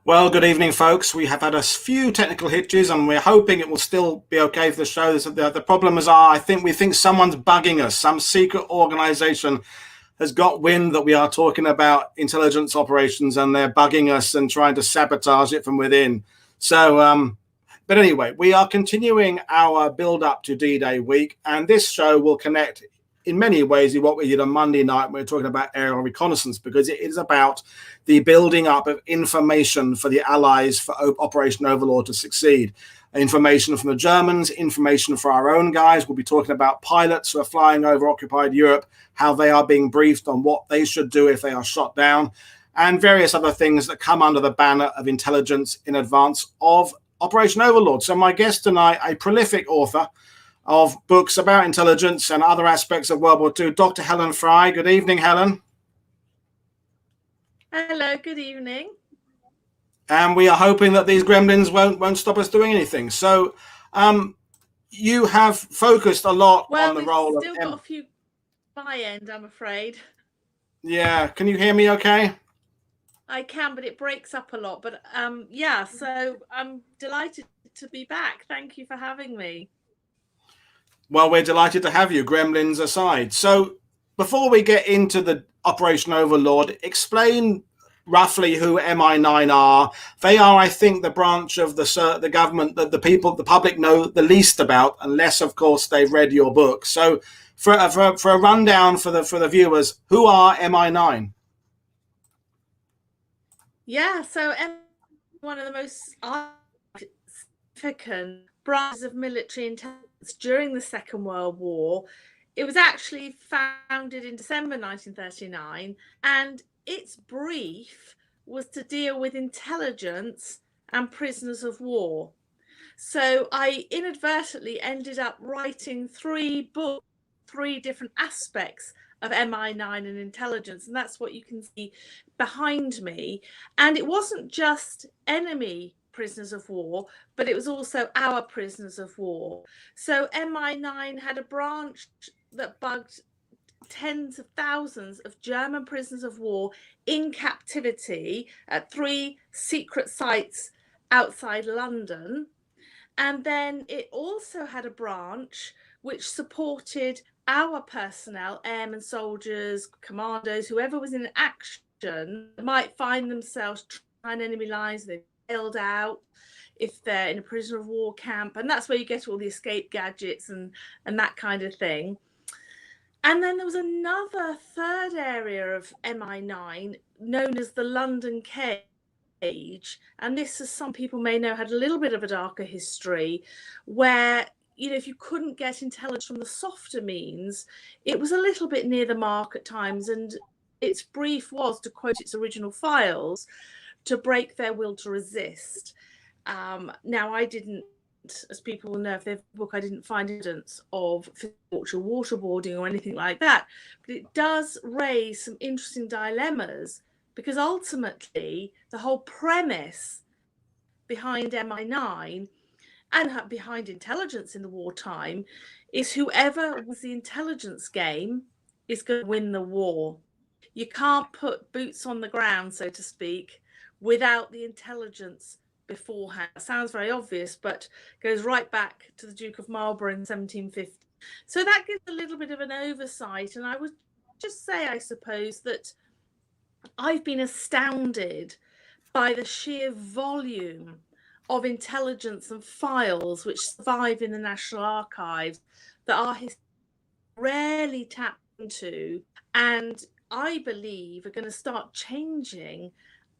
Well, good evening, folks. We have had a few technical hitches, and we're hoping it will still be okay for the show. The problems are, we think someone's bugging us. Some secret organization has got wind that we are talking about intelligence operations, and they're bugging us and trying to sabotage it from within. But anyway, we are continuing our build up to D-Day week, and this show will connect in many ways what we did on Monday night when we were talking about aerial reconnaissance, because it is about the building up of information for the Allies for Operation Overlord to succeed. Information from the Germans, information for our own guys. We'll be talking about pilots who are flying over occupied Europe, how they are being briefed on what they should do if they are shot down, and various other things that come under the banner of intelligence in advance of Operation Overlord. So my guest tonight, a prolific author of books about intelligence and other aspects of World War II, Dr. Helen Fry. Good evening, Helen. Hello, good evening. And we are hoping that these gremlins won't stop us doing anything. So you have focused a lot on the role of... Well, we've still got a few my end, I'm afraid. Yeah, can you hear me okay? I can, but it breaks up a lot. But yeah, so I'm delighted to be back. Thank you for having me. Well, we're delighted to have you, gremlins aside. So before we get into the Operation Overlord, explain roughly who MI9 are. They are, I think, the branch of the government that the public know the least about, unless, of course, they've read your book. So for a rundown for the viewers, who are MI9? Yeah, so one of the most significant branches of military intelligence during the Second World War. It was actually founded in December 1939, and its brief was to deal with intelligence and prisoners of war. So I inadvertently ended up writing 3 books, 3 different aspects of MI9 and intelligence, and that's what you can see behind me. And it wasn't just enemy prisoners of war, but it was also our prisoners of war. So MI9 had a branch that bugged tens of thousands of German prisoners of war in captivity at 3 secret sites outside London. And then it also had a branch which supported our personnel, airmen, soldiers, commandos, whoever was in action might find themselves trying enemy lines. They've bailed out if they're in a prisoner of war camp, and that's where you get all the escape gadgets and that kind of thing. And then there was another third area of MI9 known as the London Cage, and this, as some people may know, had a little bit of a darker history, where, you know, if you couldn't get intelligence from the softer means, it was a little bit near the mark at times, and its brief was, to quote its original files, to break their will to resist. Now, I didn't, as people will know if they've book, I didn't find evidence of waterboarding or anything like that, but it does raise some interesting dilemmas, because ultimately the whole premise behind MI9 and behind intelligence in the wartime is whoever wins the intelligence game is going to win the war. You can't put boots on the ground, so to speak, without the intelligence beforehand. It sounds very obvious, but goes right back to the Duke of Marlborough in 1750. So that gives a little bit of an oversight. And I would just say, I suppose, that I've been astounded by the sheer volume of intelligence and files which survive in the National Archives that are rarely tapped into, and I believe are going to start changing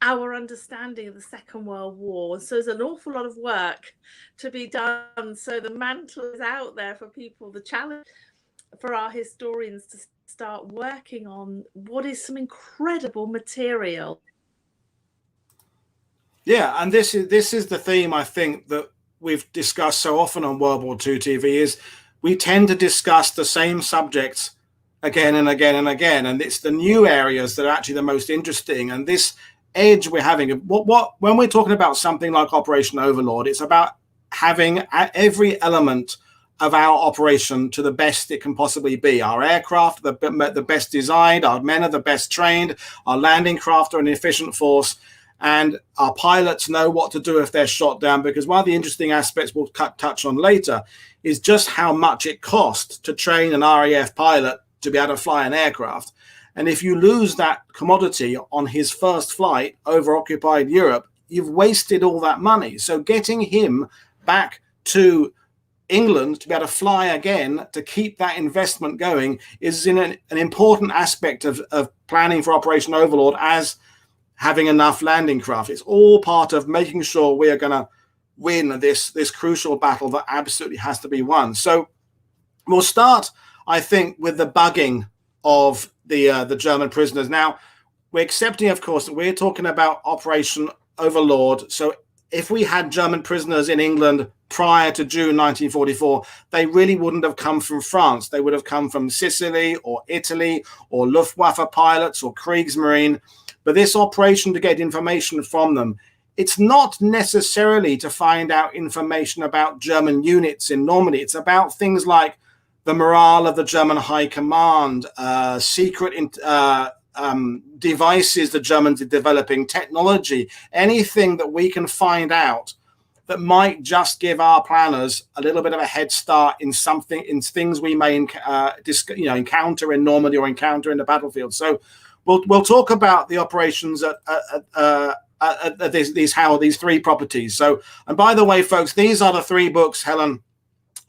our understanding of the Second World War. So there's an awful lot of work to be done. So the mantle is out there for people, the challenge for our historians to start working on what is some incredible material. Yeah, and this is the theme, I think, that we've discussed so often on World War II TV, is we tend to discuss the same subjects again and again and again, and it's the new areas that are actually the most interesting. And this edge we're having, when we're talking about something like Operation Overlord, it's about having every element of our operation to the best it can possibly be. Our aircraft, the best designed, our men are the best trained, our landing craft are an efficient force. and our pilots know what to do if they're shot down, because one of the interesting aspects we'll touch on later is just how much it costs to train an RAF pilot to be able to fly an aircraft. And if you lose that commodity on his first flight over occupied Europe, you've wasted all that money. So getting him back to England to be able to fly again, to keep that investment going, is in an important aspect of planning for Operation Overlord, as having enough landing craft. It's all part of making sure we are going to win this crucial battle that absolutely has to be won. So we'll start, I think, with the bugging of the German prisoners. Now, we're accepting, of course, that we're talking about Operation Overlord. So if we had German prisoners in England prior to June 1944, they really wouldn't have come from France. They would have come from Sicily or Italy or Luftwaffe pilots or Kriegsmarine. But this operation to get information from them, it's not necessarily to find out information about German units in Normandy. It's about things like the morale of the German High Command, secret devices the Germans are developing, technology, anything that we can find out that might just give our planners a little bit of a head start in things we may encounter in Normandy or encounter in the battlefield. So we'll talk about the operations at these three properties. So, and by the way, folks, these are the three books Helen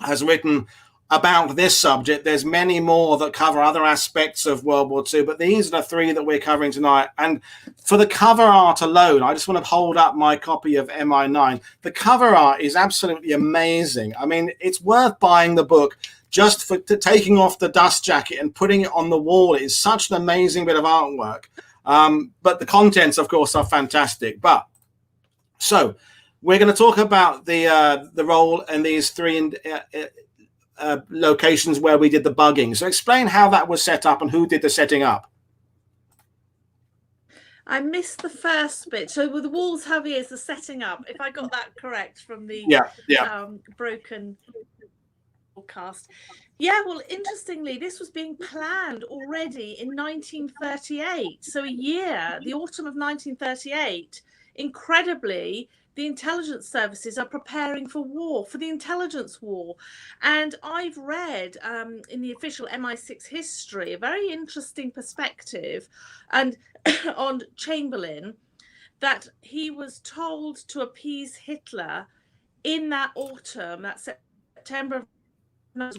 has written about this subject. There's many more that cover other aspects of World War II, but these are the three that we're covering tonight. And for the cover art alone, I just want to hold up my copy of MI9. The cover art is absolutely amazing. I mean, it's worth buying the book just for taking off the dust jacket and putting it on the wall. It is such an amazing bit of artwork. But the contents, of course, are fantastic. But so we're going to talk about the role in these three locations where we did the bugging. So explain how that was set up and who did the setting up. I missed the first bit. So with the walls, Javier, is the setting up, if I got that correct from the broken broadcast. Yeah, well, interestingly, this was being planned already in 1938. So a year, the autumn of 1938, incredibly, the intelligence services are preparing for war, for the intelligence war. And I've read in the official MI6 history a very interesting perspective and on Chamberlain, that he was told to appease Hitler in that autumn, that September,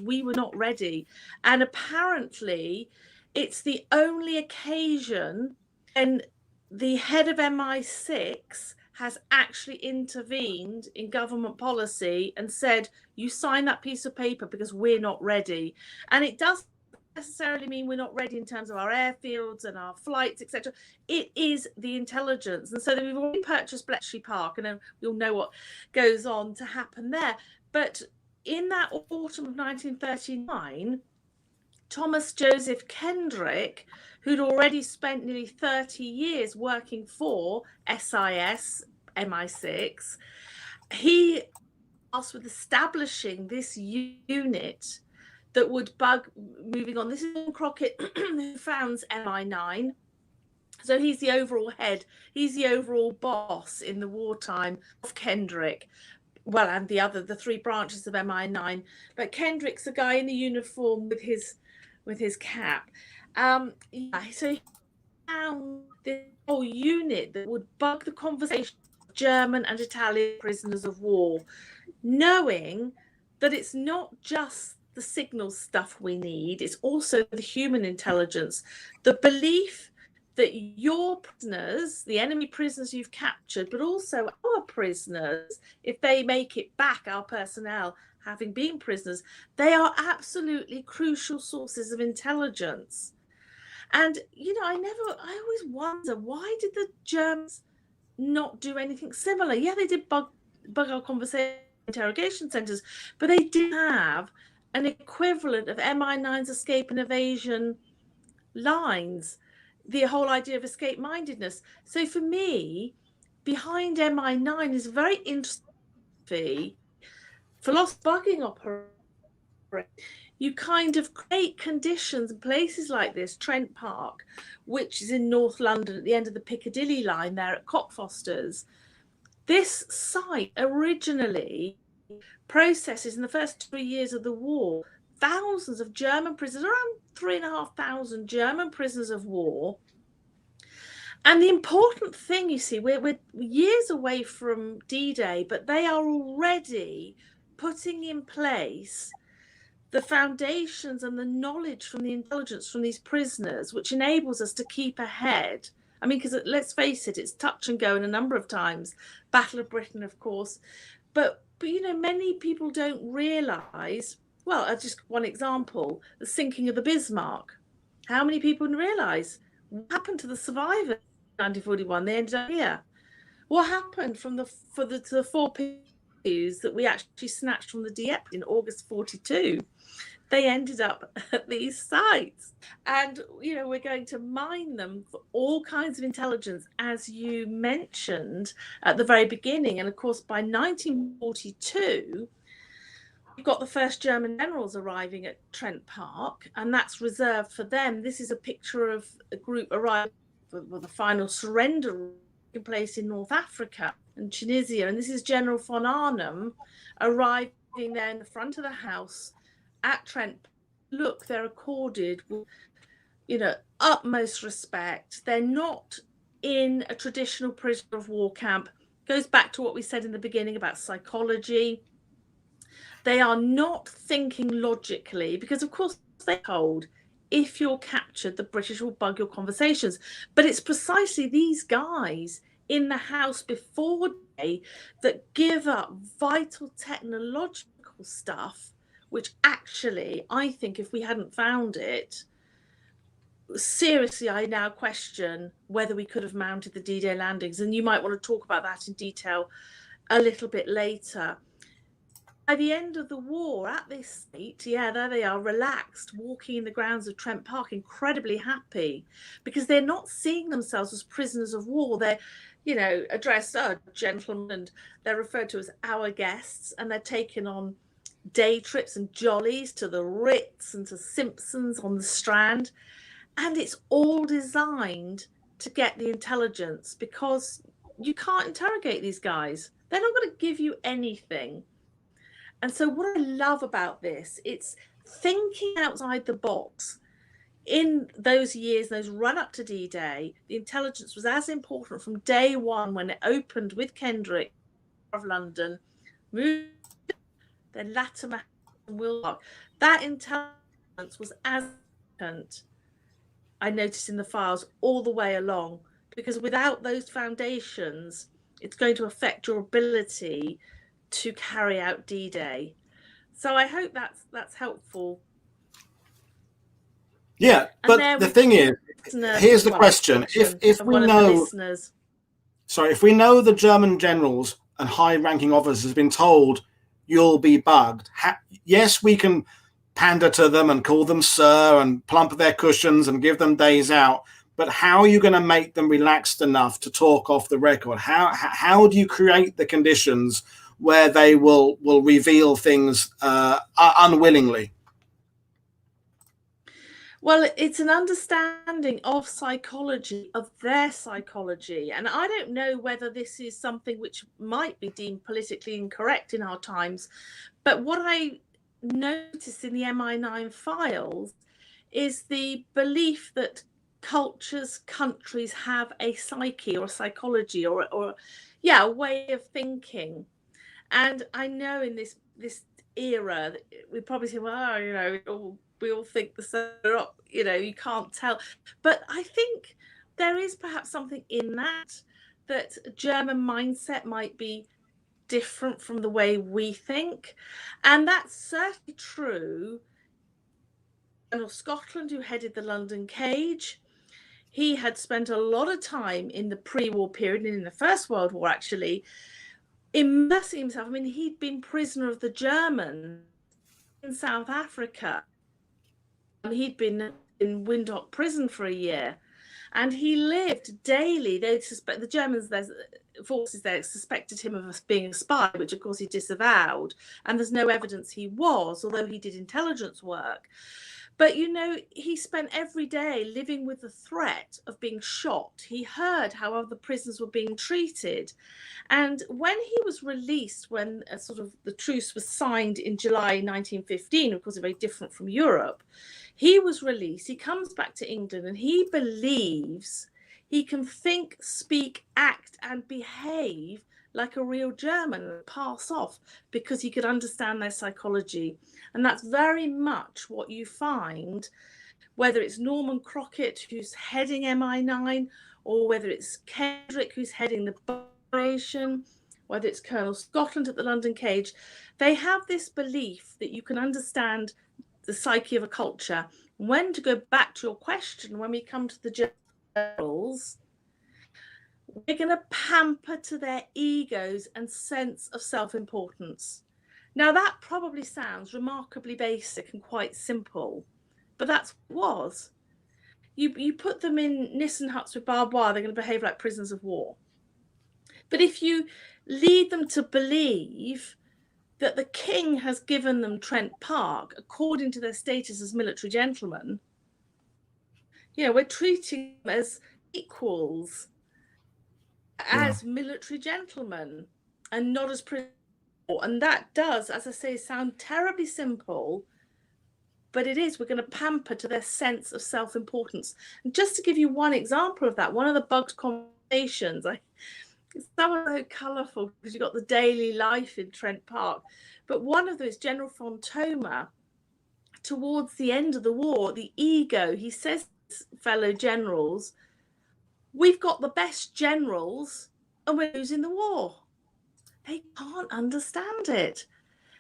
we were not ready. And apparently it's the only occasion when the head of MI6 has actually intervened in government policy and said, you sign that piece of paper because we're not ready. And it doesn't necessarily mean we're not ready in terms of our airfields and our flights, etc. It is the intelligence. And so we've already purchased Bletchley Park, and then we'll know what goes on to happen there. But in that autumn of 1939, Thomas Joseph Kendrick, who'd already spent nearly 30 years working for SIS, MI6, he asked with establishing this unit that would bug moving on. This is Crockett who founds MI9. So he's the overall head. He's the overall boss in the wartime of Kendrick. Well, and the three branches of MI9. But Kendrick's the guy in the uniform with his cap. So he found this whole unit that would bug the conversation of German and Italian prisoners of war, knowing that it's not just the signal stuff we need, it's also the human intelligence, the belief that your prisoners, the enemy prisoners you've captured, but also our prisoners, if they make it back, our personnel, having been prisoners, they are absolutely crucial sources of intelligence. And, I always wonder, why did the Germans not do anything similar? Yeah, they did bug our conversation interrogation centers, but they didn't have an equivalent of MI9's escape and evasion lines, the whole idea of escape mindedness. So for me, behind MI9 is a very interesting philosophy bugging operation you kind of create conditions in places like this, Trent Park, which is in North London at the end of the Piccadilly line there at Cockfosters. This site originally processes in the first 3 years of the war thousands of German prisoners, around 3,500 German prisoners of war. And the important thing, you see, we're years away from D-Day, but they are already putting in place the foundations and the knowledge from the intelligence from these prisoners, which enables us to keep ahead. I mean, because let's face it, it's touch and go in a number of times. Battle of Britain, of course. But you know, many people don't realise, well, just one example, the sinking of the Bismarck. How many people realise what happened to the survivors in 1941? They ended up here. What happened to the 4 POWs that we actually snatched from the depot in August 42? They ended up at these sites. And, you know, we're going to mine them for all kinds of intelligence, as you mentioned at the very beginning. And of course, by 1942, we've got the first German generals arriving at Trent Park, and that's reserved for them. This is a picture of a group arriving for the final surrender taking place in North Africa and Tunisia. And this is General von Arnhem arriving there in the front of the house at Trent. Look, they're accorded with, you know, utmost respect. They're not in a traditional prisoner of war camp. Goes back to what we said in the beginning about psychology. They are not thinking logically, because of course they're told, if you're captured, the British will bug your conversations. But it's precisely these guys in the house before day that give up vital technological stuff, which actually, I think if we hadn't found it, seriously, I now question whether we could have mounted the D-Day landings. And you might want to talk about that in detail a little bit later. By the end of the war, at this state, yeah, there they are, relaxed, walking in the grounds of Trent Park, incredibly happy, because they're not seeing themselves as prisoners of war. They're, you know, addressed, oh, gentlemen, and they're referred to as our guests, and they're taken on day trips and jollies to the Ritz and to Simpsons on the Strand. And it's all designed to get the intelligence, because you can't interrogate these guys. They're not going to give you anything. And so what I love about this, it's thinking outside the box. In those years, those run up to D-Day, the intelligence was as important from day one when it opened with Kendrick of London, moved then Latimer and Willock. That intelligence was as important, I noticed in the files, all the way along, because without those foundations, it's going to affect your ability to carry out D-Day. So I hope that's helpful. Yeah, but the thing is, here's the question: if we know, sorry, if we know the German generals and high-ranking officers have been told you'll be bugged, yes, we can pander to them and call them sir and plump their cushions and give them days out. But how are you going to make them relaxed enough to talk off the record? How do you create the conditions where they will reveal things unwillingly? Well, it's an understanding of psychology, of their psychology. And I don't know whether this is something which might be deemed politically incorrect in our times. But what I noticed in the MI9 files is the belief that cultures, countries have a psyche or a psychology or a way of thinking. And I know in this era, we probably say, well, you know, we all think the same, you know, you can't tell. But I think there is perhaps something in that German mindset might be different from the way we think. And that's certainly true. General Scotland, who headed the London Cage, he had spent a lot of time in the pre-war period and in the First World War, actually, immersing himself. I mean, he'd been prisoner of the Germans in South Africa. He'd been in Windhoek prison for a year, and he lived daily. They suspect the Germans. forces there suspected him of being a spy, which of course he disavowed, and there's no evidence he was, although he did intelligence work. But, you know, he spent every day living with the threat of being shot. He heard how other prisoners were being treated. And when he was released, when sort of the truce was signed in July 1915, of course, very different from Europe, he was released. He comes back to England and he believes he can think, speak, act, and behave like a real German and pass off because he could understand their psychology. And that's very much what you find, whether it's Norman Crockett, who's heading MI9, or whether it's Kendrick, who's heading the Corroboration, whether it's Colonel Scotland at the London Cage. They have this belief that you can understand the psyche of a culture. When, to go back to your question, when we come to the generals, we're going to pamper to their egos and sense of self-importance. Now, that probably sounds remarkably basic and quite simple, but that's what it was. You put them in Nissen huts with barbed wire, they're going to behave like prisoners of war. But if you lead them to believe that the king has given them Trent Park according to their status as military gentlemen, you know, we're treating them as equals, as military gentlemen, and not as prisoners. And that does, as I say, sound terribly simple, but it is. We're going to pamper to their sense of self-importance. And just to give you one example of that, one of the bugged conversations, it's so colourful because you've got the daily life in Trent Park, but one of those, General Fontoma, towards the end of the war, the ego, he says, fellow generals, we've got the best generals and we're losing the war. They can't understand it.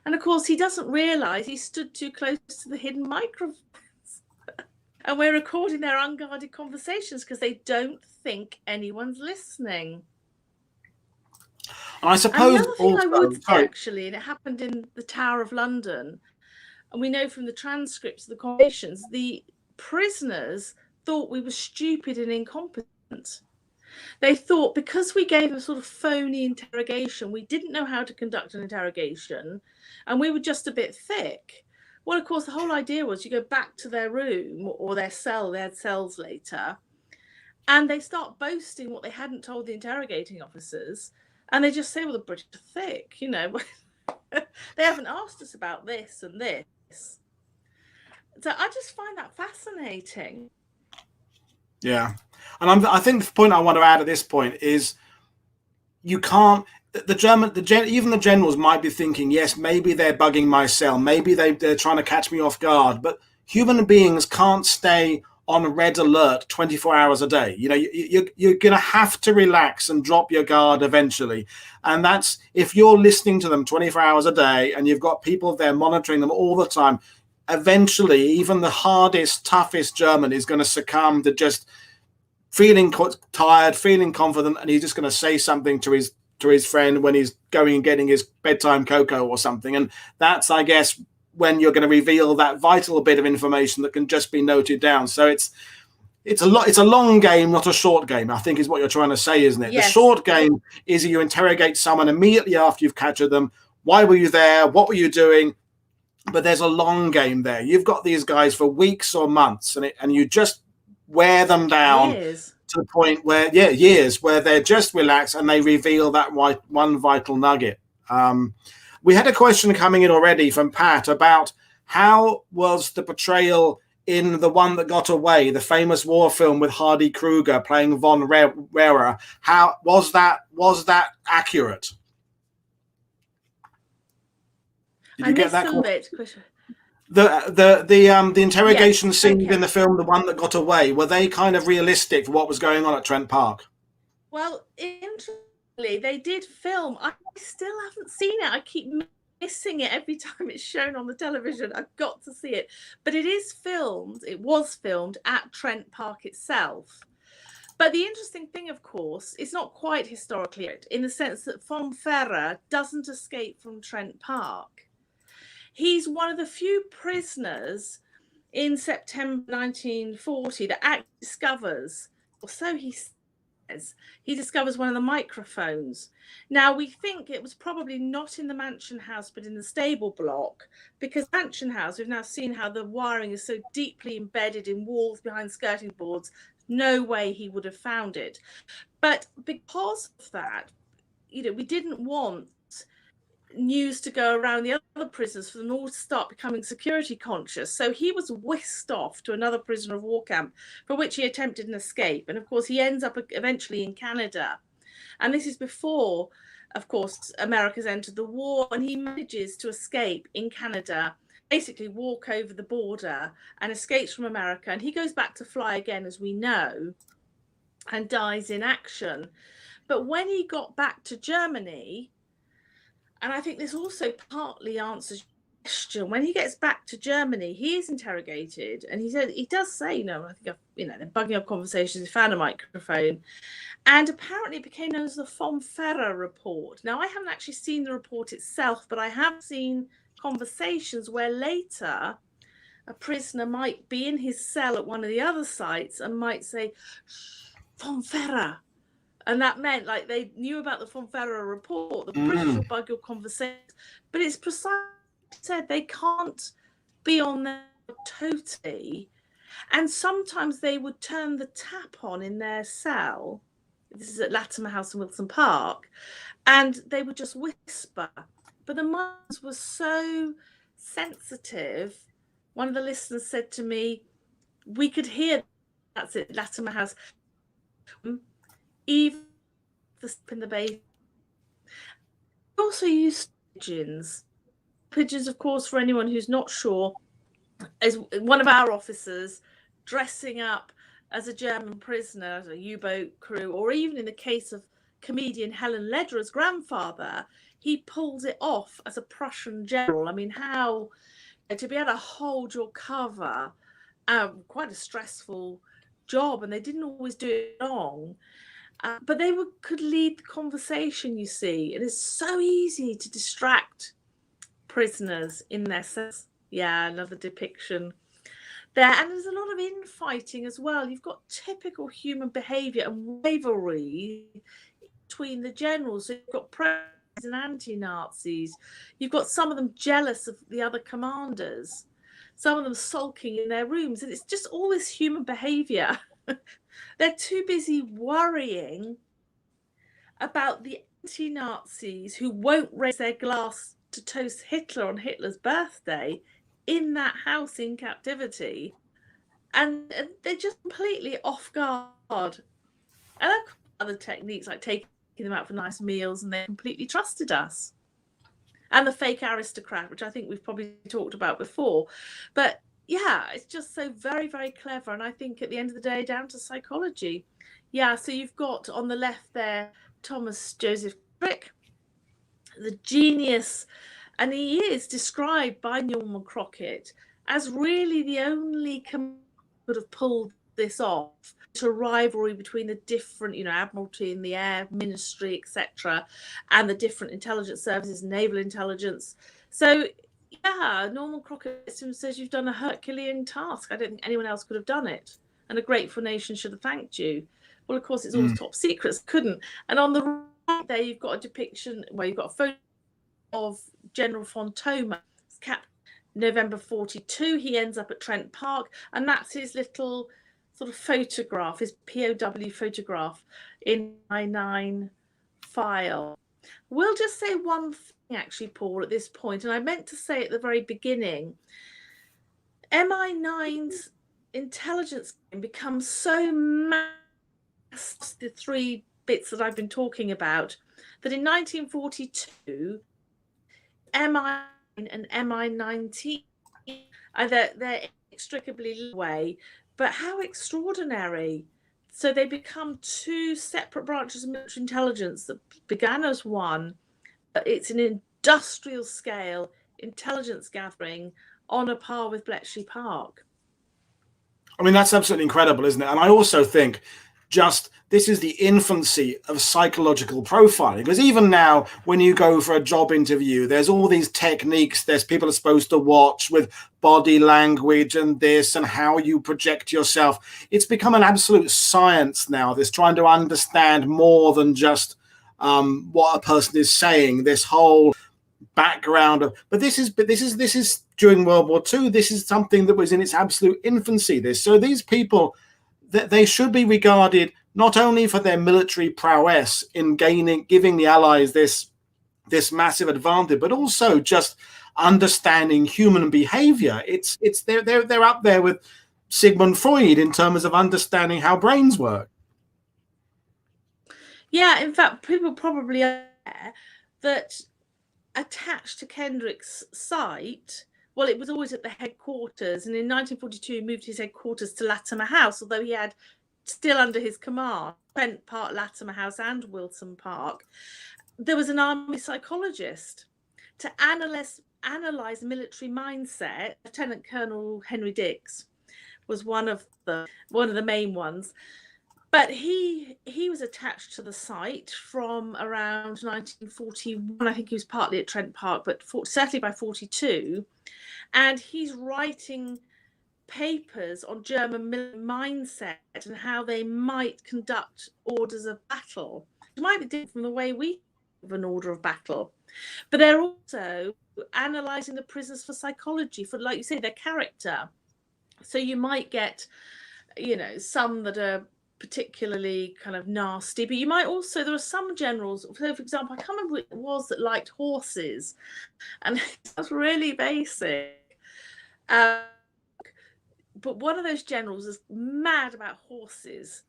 And of course, he doesn't realise he stood too close to the hidden microphones. And we're recording their unguarded conversations because they don't think anyone's listening. And I suppose and the other thing I would say, actually, and it happened in the Tower of London, and we know from the transcripts of the conversations, the prisoners thought we were stupid and incompetent. They thought because we gave them sort of phony interrogation, we didn't know how to conduct an interrogation, and we were just a bit thick. Well, of course, the whole idea was you go back to their room or their cell, they had cells later, and they start boasting what they hadn't told the interrogating officers, and they just say, well, the British are thick, you know. They haven't asked us about this and this. So I just find that fascinating. Yeah. And I think the point I want to add at this point is you can't, even the generals might be thinking, yes, maybe they're bugging my cell, maybe they're trying to catch me off guard, but human beings can't stay on red alert 24 hours a day. You know, you're going to have to relax and drop your guard eventually. And that's, if you're listening to them 24 hours a day and you've got people there monitoring them all the time, eventually even the hardest, toughest German is going to succumb to just feeling tired, feeling confident, and he's just going to say something to his friend when he's going and getting his bedtime cocoa or something. And that's, I guess, when you're going to reveal that vital bit of information that can just be noted down. So it's a long game, not a short game, I think is what you're trying to say, isn't it? Yes. The short game is you interrogate someone immediately after you've captured them. Why were you there? What were you doing? But there's a long game there. You've got these guys for weeks or months, and you just wear them down to the point where, years, where they're just relaxed and they reveal that one vital nugget. We had a question coming in already from Pat about how was the portrayal in The One That Got Away, the famous war film with Hardy Kruger playing von Rehrer. How was that accurate? Did you get that? The interrogation scenes in the film The One That Got Away, were they kind of realistic for what was going on at Trent Park? Well, interestingly, they did film. I still haven't seen it. I keep missing it every time it's shown on the television. I've got to see it. But it is filmed. It was filmed at Trent Park itself. But the interesting thing, of course, it's not quite historically in the sense that von Ferrer doesn't escape from Trent Park. He's one of the few prisoners in September 1940 that actually discovers, or so he he discovers one of the microphones. Now, we think it was probably not in the mansion house, but in the stable block, because mansion house, we've now seen how the wiring is so deeply embedded in walls behind skirting boards. No way he would have found it. But because of that, we didn't want news to go around the other prisoners for them all to start becoming security conscious. So he was whisked off to another prisoner of war camp, for which he attempted an escape. And of course, he ends up eventually in Canada. And this is before, of course, America's entered the war, and he manages to escape in Canada, basically walk over the border and escapes from America. And he goes back to fly again, as we know, and dies in action. But when he got back to Germany, and I think this also partly answers your question, when he gets back to Germany, he is interrogated, and he does say, I think they're bugging up conversations. He found a microphone, and apparently it became known as the Von Ferrer report. Now, I haven't actually seen the report itself, but I have seen conversations where later a prisoner might be in his cell at one of the other sites and might say, Von Ferrer. And that meant like they knew about the Von Ferrer report, the British will bug your conversation. But it's precisely said they can't be on there totally. And sometimes they would turn the tap on in their cell. This is at Latimer House in Wilson Park. And they would just whisper. But the minds were so sensitive. One of the listeners said to me, we could hear, that's it, Latimer House, even in the base. Also use pigeons. Pigeons, of course, for anyone who's not sure, is one of our officers dressing up as a German prisoner, as a U-boat crew, or even in the case of comedian Helen Lederer's grandfather, he pulls it off as a Prussian general. I mean, how to be able to hold your cover, quite a stressful job, and they didn't always do it long. But they could lead the conversation, you see. It is so easy to distract prisoners in their cells. Yeah, another depiction there. And there's a lot of infighting as well. You've got typical human behaviour and rivalry between the generals. So you've got pros and anti-Nazis. You've got some of them jealous of the other commanders. Some of them sulking in their rooms. And it's just all this human behaviour. They're too busy worrying about the anti-Nazis who won't raise their glass to toast Hitler on Hitler's birthday in that house in captivity. And they're just completely off guard. And other techniques like taking them out for nice meals, and they completely trusted us. And the fake aristocrat, which I think we've probably talked about before. But yeah, it's just so very, very clever. And I think at the end of the day, down to psychology. Yeah, so you've got on the left there, Thomas Joseph Crick, the genius. And he is described by Norman Crockett as really the only could have pulled this off, to rivalry between the different, Admiralty and the Air Ministry, etc., and the different intelligence services, naval intelligence. So yeah, Norman Crockett says you've done a Herculean task. I don't think anyone else could have done it. And a grateful nation should have thanked you. Well, of course, it's always top secrets. Couldn't. And on the right there, you've got a depiction, you've got a photo of General Fontoma, Cap November 42. He ends up at Trent Park. And that's his little sort of photograph, his POW photograph in MI9 file. We'll just say one thing, actually, Paul, at this point, and I meant to say at the very beginning, MI9's intelligence becomes so massive, the three bits that I've been talking about, that in 1942, MI9 and MI19, they're inextricably away, but how extraordinary. So they become two separate branches of military intelligence that began as one. It's an industrial scale intelligence gathering on a par with Bletchley Park. I mean, that's absolutely incredible, isn't it? And I also think just, this is the infancy of psychological profiling. Because even now, when you go for a job interview, there's all these techniques. There's people are supposed to watch with body language and this and how you project yourself. It's become an absolute science now, this trying to understand more than just what a person is saying, this whole background of, but this is during World War II. This is something that was in its absolute infancy. So these people, they should be regarded not only for their military prowess in giving the Allies this massive advantage, but also just understanding human behavior. They're up there with Sigmund Freud in terms of understanding how brains work. Yeah, in fact, people probably are aware that attached to Kendrick's site, well, it was always at the headquarters, and in 1942 he moved his headquarters to Latimer House, although he had still under his command Trent Park, Latimer House and Wilson Park. There was an army psychologist to analyze military mindset. Lieutenant Colonel Henry Dix was one of the main ones. But he was attached to the site from around 1941. I think he was partly at Trent Park, but certainly by 42. And he's writing papers on German mindset and how they might conduct orders of battle. It might be different from the way we have an order of battle. But they're also analysing the prisoners for psychology, for, like you say, their character. So you might get, some that are particularly kind of nasty, but you might also, there are some generals, so for example, I can't remember what it was, that liked horses, and that's really basic. But one of those generals is mad about horses.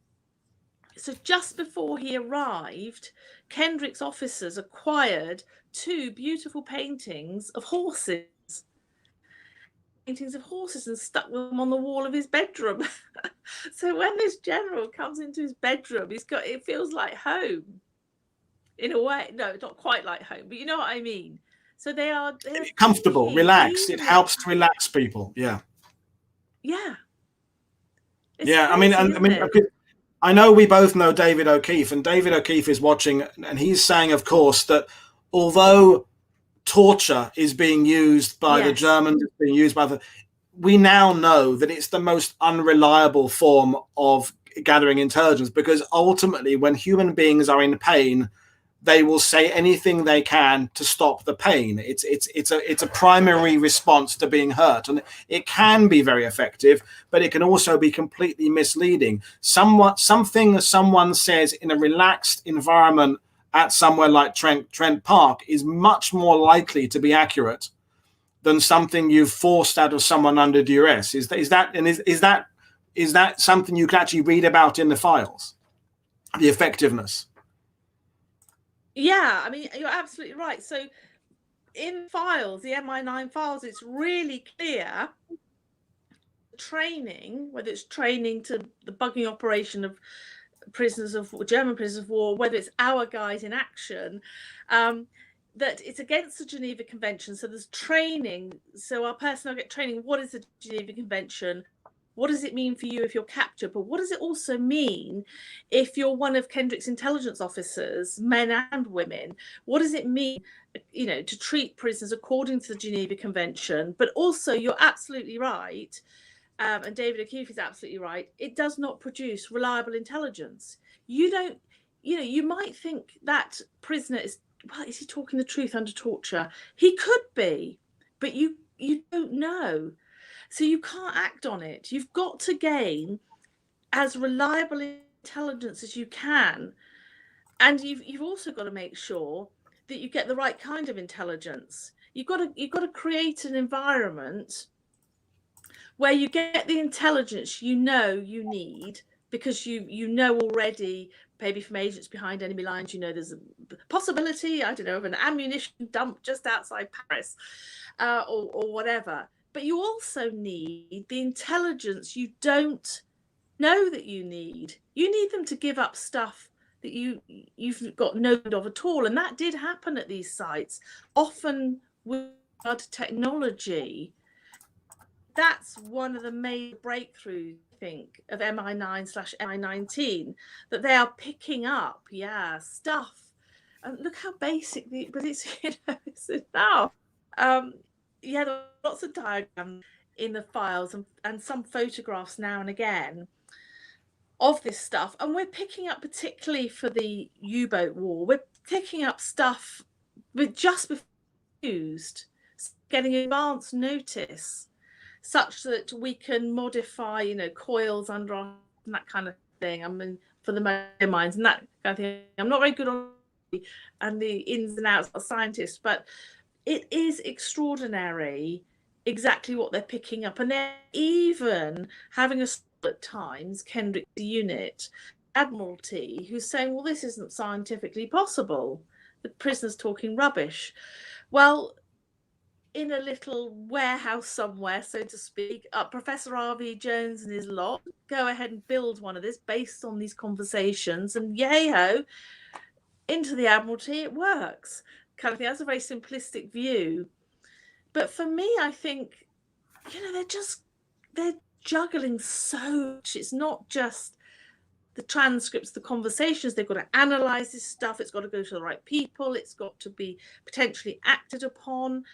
So just before he arrived, Kendrick's officers acquired 2 beautiful paintings of horses. And stuck them on the wall of his bedroom. So when this general comes into his bedroom, it feels like home in a way. No, not quite like home, but you know what I mean. So they're comfortable, relaxed. It helps to relax people. Yeah. It's yeah. crazy, I know we both know David O'Keefe, and David O'Keefe is watching, and he's saying, of course, that although torture is being used by the Germans, it's being used by we now know that it's the most unreliable form of gathering intelligence, because ultimately when human beings are in pain, they will say anything they can to stop the pain. It's a primary response to being hurt, and it can be very effective, but it can also be completely misleading. Something someone says in a relaxed environment at somewhere like Trent Park is much more likely to be accurate than something you've forced out of someone under duress. Is that something you can actually read about in the files? The effectiveness. Yeah, I mean, you're absolutely right. So in files, the MI9 files, it's really clear training, whether it's training to the bugging operation of German prisoners of war, whether it's our guys in action, that it's against the Geneva Convention. So there's training. So our personnel get training. What is the Geneva Convention? What does it mean for you if you're captured? But what does it also mean if you're one of Kendrick's intelligence officers, men and women? What does it mean, to treat prisoners according to the Geneva Convention? But also, you're absolutely right, and David O'Keefe is absolutely right, it does not produce reliable intelligence. You don't, you might think that prisoner is he talking the truth under torture? He could be, but you don't know. So you can't act on it. You've got to gain as reliable intelligence as you can. And you've also got to make sure that you get the right kind of intelligence. You've got to create an environment where you get the intelligence you need, because you know already, maybe from agents behind enemy lines, there's a possibility, I don't know, of an ammunition dump just outside Paris, or whatever. But you also need the intelligence you don't know that you need. You need them to give up stuff that you've got no knowledge of at all. And that did happen at these sites, often with technology. that's one of the major breakthroughs, I think, of MI9/MI19, that they are picking up, stuff. And look how basic, but it's, it's enough. There are lots of diagrams in the files and some photographs now and again of this stuff. And we're picking up, particularly for the U-boat war, we're picking up stuff with just before used, getting advance notice, such that we can modify, coils under our, and that kind of thing. I mean, for the mines and that kind of thing. I'm not very good on and the ins and outs of a scientist, but it is extraordinary exactly what they're picking up. And they're even having a at times, Kendrick's unit, Admiralty, who's saying, well, this isn't scientifically possible. The prisoner's talking rubbish. Well, in a little warehouse somewhere, so to speak, Professor R.V. Jones and his lot go ahead and build one of this based on these conversations, and yay-ho, into the Admiralty, it works. Kind of thing. That's a very simplistic view. But for me, I think, they're juggling so much. It's not just the transcripts, the conversations. They've got to analyze this stuff. It's got to go to the right people. It's got to be potentially acted upon.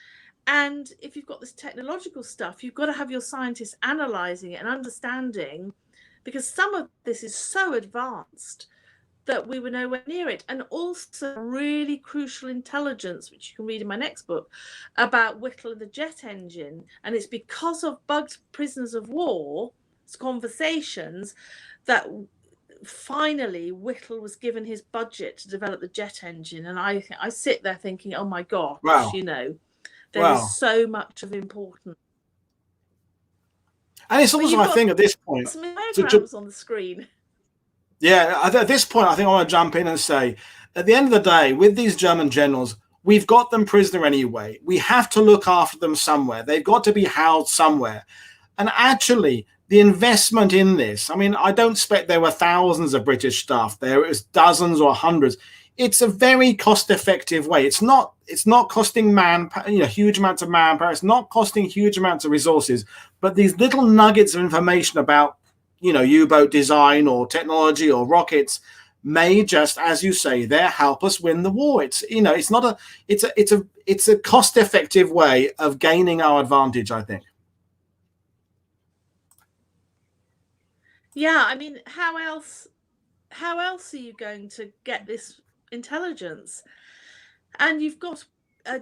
And if you've got this technological stuff, you've got to have your scientists analyzing it and understanding, because some of this is so advanced that we were nowhere near it. And also really crucial intelligence, which you can read in my next book, about Whittle and the jet engine. And it's because of bugged prisoners of war conversations that finally Whittle was given his budget to develop the jet engine. And I sit there thinking, oh my gosh, wow. There is so much of importance. And it's also, I think, at this point, some diagrams on the screen. Yeah, at this point, I think I want to jump in and say, at the end of the day, with these German generals, we've got them prisoner anyway. We have to look after them somewhere. They've got to be housed somewhere. And actually, the investment in this, I mean, I don't expect there were thousands of British staff. There was dozens or hundreds. It's a very cost-effective way. It's not costing huge amounts of manpower. It's not costing huge amounts of resources. But these little nuggets of information about U-boat design or technology or rockets may just, as you say, there help us win the war. It's a cost-effective way of gaining our advantage, I think. Yeah, I mean, how else are you going to get this intelligence? And you've got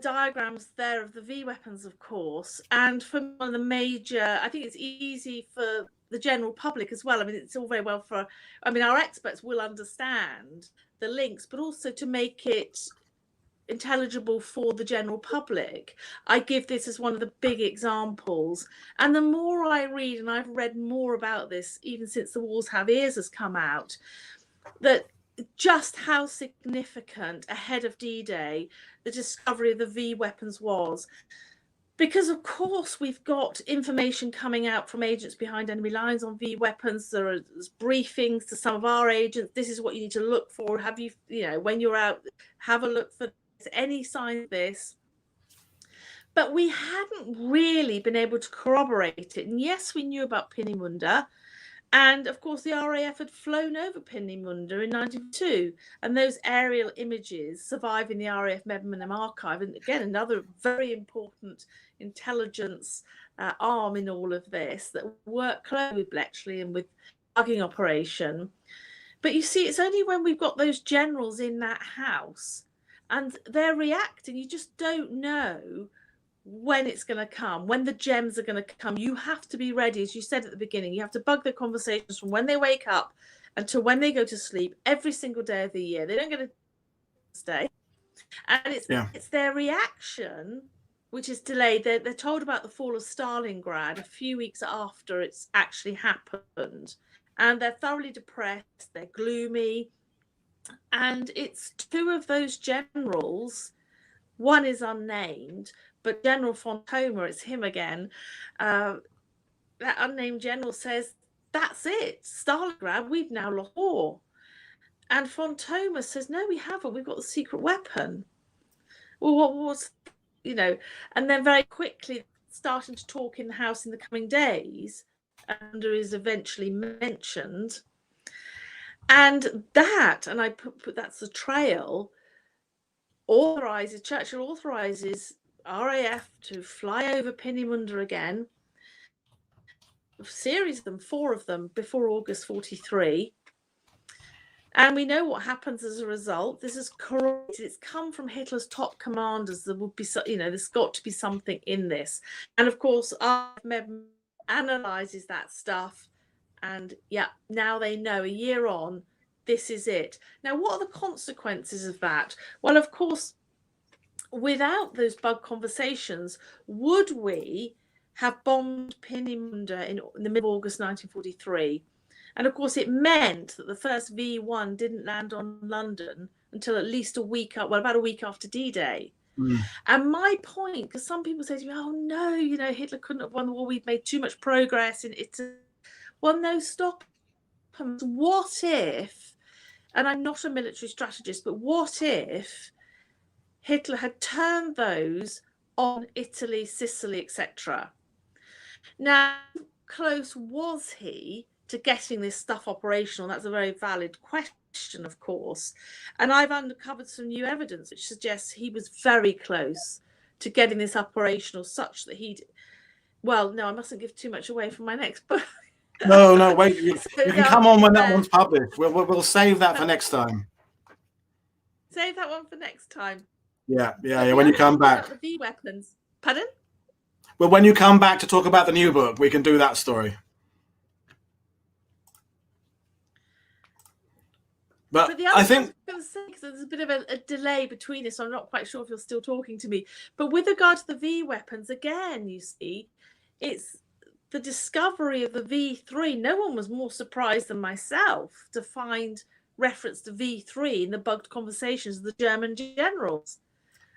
diagrams there of the V weapons, of course, and from one of the major, I think it's easy for the general public as well. I mean, it's all very well our experts will understand the links, but also to make it intelligible for the general public. I give this as one of the big examples. And the more I read, and I've read more about this even since The Wars Have Ears has come out, that just how significant ahead of D-Day the discovery of the V weapons was. Because, of course, we've got information coming out from agents behind enemy lines on V weapons. There are briefings to some of our agents. This is what you need to look for. Have you, when you're out, have a look for this, any sign of this. But we hadn't really been able to corroborate it. And yes, we knew about Peenemünde. And of course, the RAF had flown over Peenemünde in 1992, and those aerial images survive in the RAF Medmenham archive. And again, another very important intelligence arm in all of this that worked closely with Bletchley and with bugging operation. But you see, it's only when we've got those generals in that house and they're reacting, you just don't know when it's going to come, when the gems are going to come. You have to be ready, as you said at the beginning. You have to bug the conversations from when they wake up until when they go to sleep every single day of the year. They don't get a stay, and it's their reaction which is delayed. They're told about the fall of Stalingrad a few weeks after it's actually happened, and they're thoroughly depressed. They're gloomy, and it's two of those generals. One is unnamed, but General Fontoma, it's him again. That unnamed general says, that's it, Stalingrad, we've now lost war. And Fontoma says, no, we haven't, we've got the secret weapon. Well, what was, and then very quickly starting to talk in the House in the coming days, and is eventually mentioned. And that, and I put that's the trail, Churchill authorizes RAF to fly over Peenemünde again, a series of them, 4 of them, before August 43. And we know what happens as a result. This is corroborated. It's come from Hitler's top commanders. There would be, there's got to be something in this. And of course, Ahmed analyzes that stuff. And yeah, now they know, a year on, this is it. Now, what are the consequences of that? Well, of course, without those bug conversations, would we have bombed Peenemünde in the middle of August 1943? And of course, it meant that the first V1 didn't land on London until at least about a week after D-Day. And my point, because some people say to me, oh no, Hitler couldn't have won the war. We've made too much progress in Italy. Well, no, stop. What if, and I'm not a military strategist, but what if Hitler had turned those on Italy, Sicily, etc.? Now, how close was he to getting this stuff operational? That's a very valid question, of course. And I've uncovered some new evidence which suggests he was very close to getting this operational, such that well, no, I mustn't give too much away from my next book. No, wait. You can come on when that one's published. We'll save that for next time. Save that one for next time. Yeah. When you come back. The V weapons. Pardon? Well, when you come back to talk about the new book, we can do that story. But the other I think, I was going to say, because there's a bit of a delay between us, so I'm not quite sure if you're still talking to me. But with regard to the V weapons, again, you see, it's the discovery of the V3. No one was more surprised than myself to find reference to V3 in the bugged conversations of the German generals.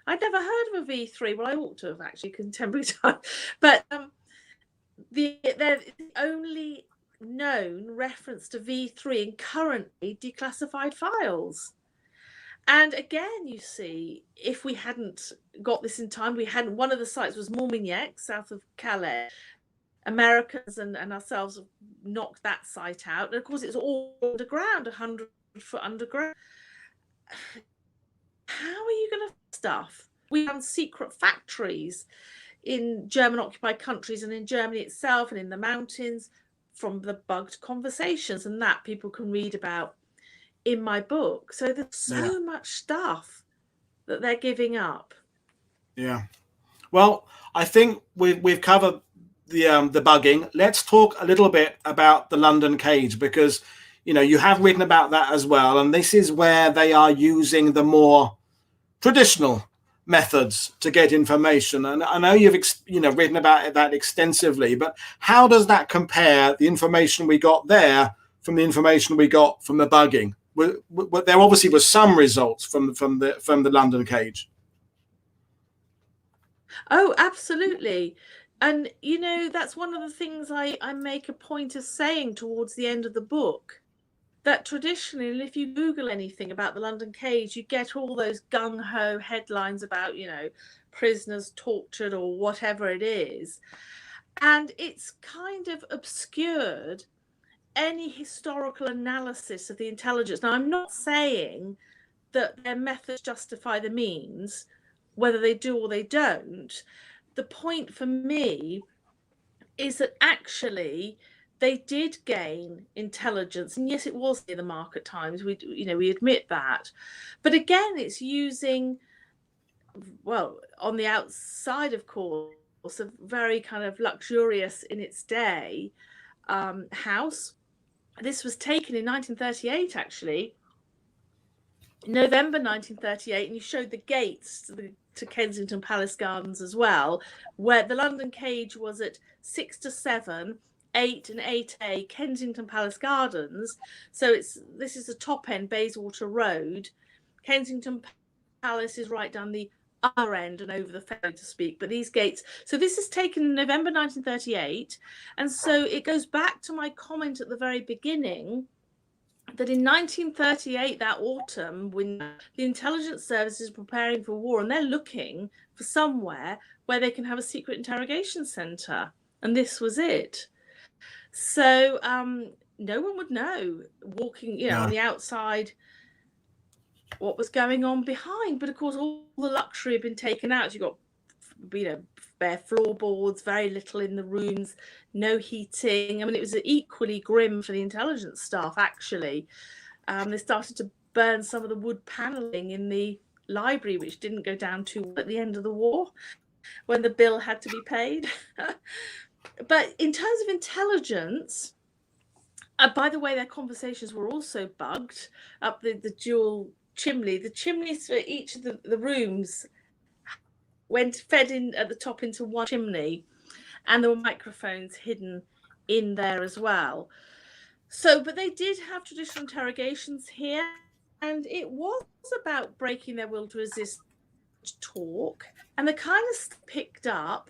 I'd never heard of a V3. Well, I ought to have actually, contemporary time. But they're the only known reference to V3 in currently declassified files. And again, you see, if we hadn't got this in time, one of the sites was Mormignac, south of Calais. Americans and ourselves have knocked that site out. And of course, it's all underground, 100 foot underground. How are you going to stuff? We have secret factories in German occupied countries and in Germany itself and in the mountains from the bugged conversations, and that people can read about in my book. So there's so much stuff that they're giving up. Yeah. Well, I think we've covered the bugging. Let's talk a little bit about the London cage, because you have written about that as well, and this is where they are using the more traditional methods to get information. And I know you've written about that extensively, but how does that compare, the information we got there from the information we got from the bugging? There obviously was some results from the London cage. Oh, absolutely. And that's one of the things I make a point of saying towards the end of the book, that traditionally, if you Google anything about the London cage, you get all those gung-ho headlines about, prisoners tortured or whatever it is. And it's kind of obscured any historical analysis of the intelligence. Now, I'm not saying that their methods justify the means, whether they do or they don't. The point for me is that actually they did gain intelligence, and yes, it was near the mark at times. We admit that, but again, it's using, well, on the outside, of course, a very kind of luxurious in its day house. This was taken in 1938, actually, November 1938, and you showed the gates to Kensington Palace Gardens as well, where the London cage was at 6 to 7. 8 and 8A Kensington Palace Gardens. So this is the top end, Bayswater Road. Kensington Palace is right down the other end and over the ferry, to speak. But these gates, so this is taken in November 1938, and so it goes back to my comment at the very beginning that in 1938, that autumn, when the intelligence service is preparing for war, and they're looking for somewhere where they can have a secret interrogation center, and this was it. So no one would know, walking, you know, on the outside, what was going on behind. But of course, all the luxury had been taken out. You got, you know, bare floorboards, very little in the rooms, no heating. I mean, it was equally grim for the intelligence staff, actually. They started to burn some of the wood paneling in the library, which didn't go down too well at the end of the war, when the bill had to be paid. But in terms of intelligence, by the way, their conversations were also bugged up the dual chimney. The chimneys for each of the rooms fed in at the top into one chimney, and there were microphones hidden in there as well. So, but they did have traditional interrogations here, and it was about breaking their will to resist talk, and they kind of picked up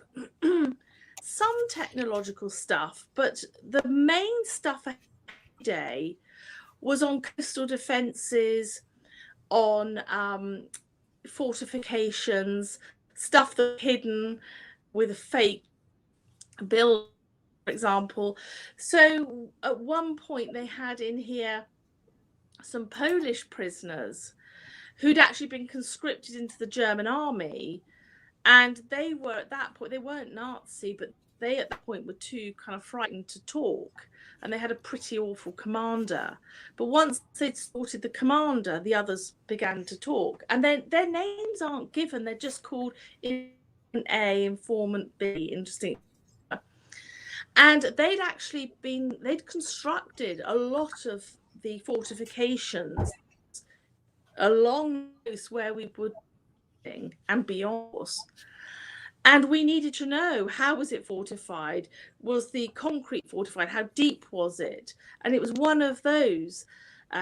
some technological stuff, but the main stuff day was on coastal defenses, on fortifications, stuff that's hidden with a fake bill, for example. So at one point they had in here some Polish prisoners who'd actually been conscripted into the German army, and they were at that point, they weren't Nazi, but they at that point were too kind of frightened to talk, and they had a pretty awful commander. But once they'd sorted the commander, the others began to talk, and then their names aren't given, they're just called Informant A, Informant B. Interesting. And they'd constructed a lot of the fortifications along where we would and beyond. And we needed to know, how was it fortified? Was the concrete fortified? How deep was it? And it was one of those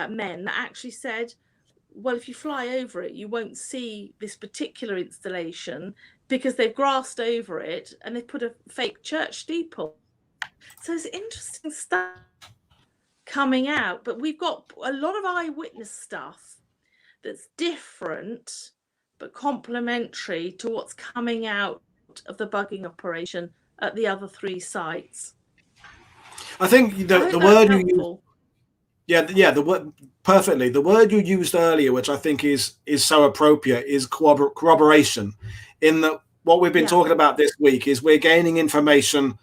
men that actually said, well, if you fly over it, you won't see this particular installation because they've grassed over it and they put a fake church steeple. So there's interesting stuff coming out, but we've got a lot of eyewitness stuff that's different but complementary to what's coming out of the bugging operation at the other three sites. I think the word you used, the word perfectly. The word you used earlier, which I think is so appropriate, is corroboration. In that, what we've been talking about this week is we're gaining information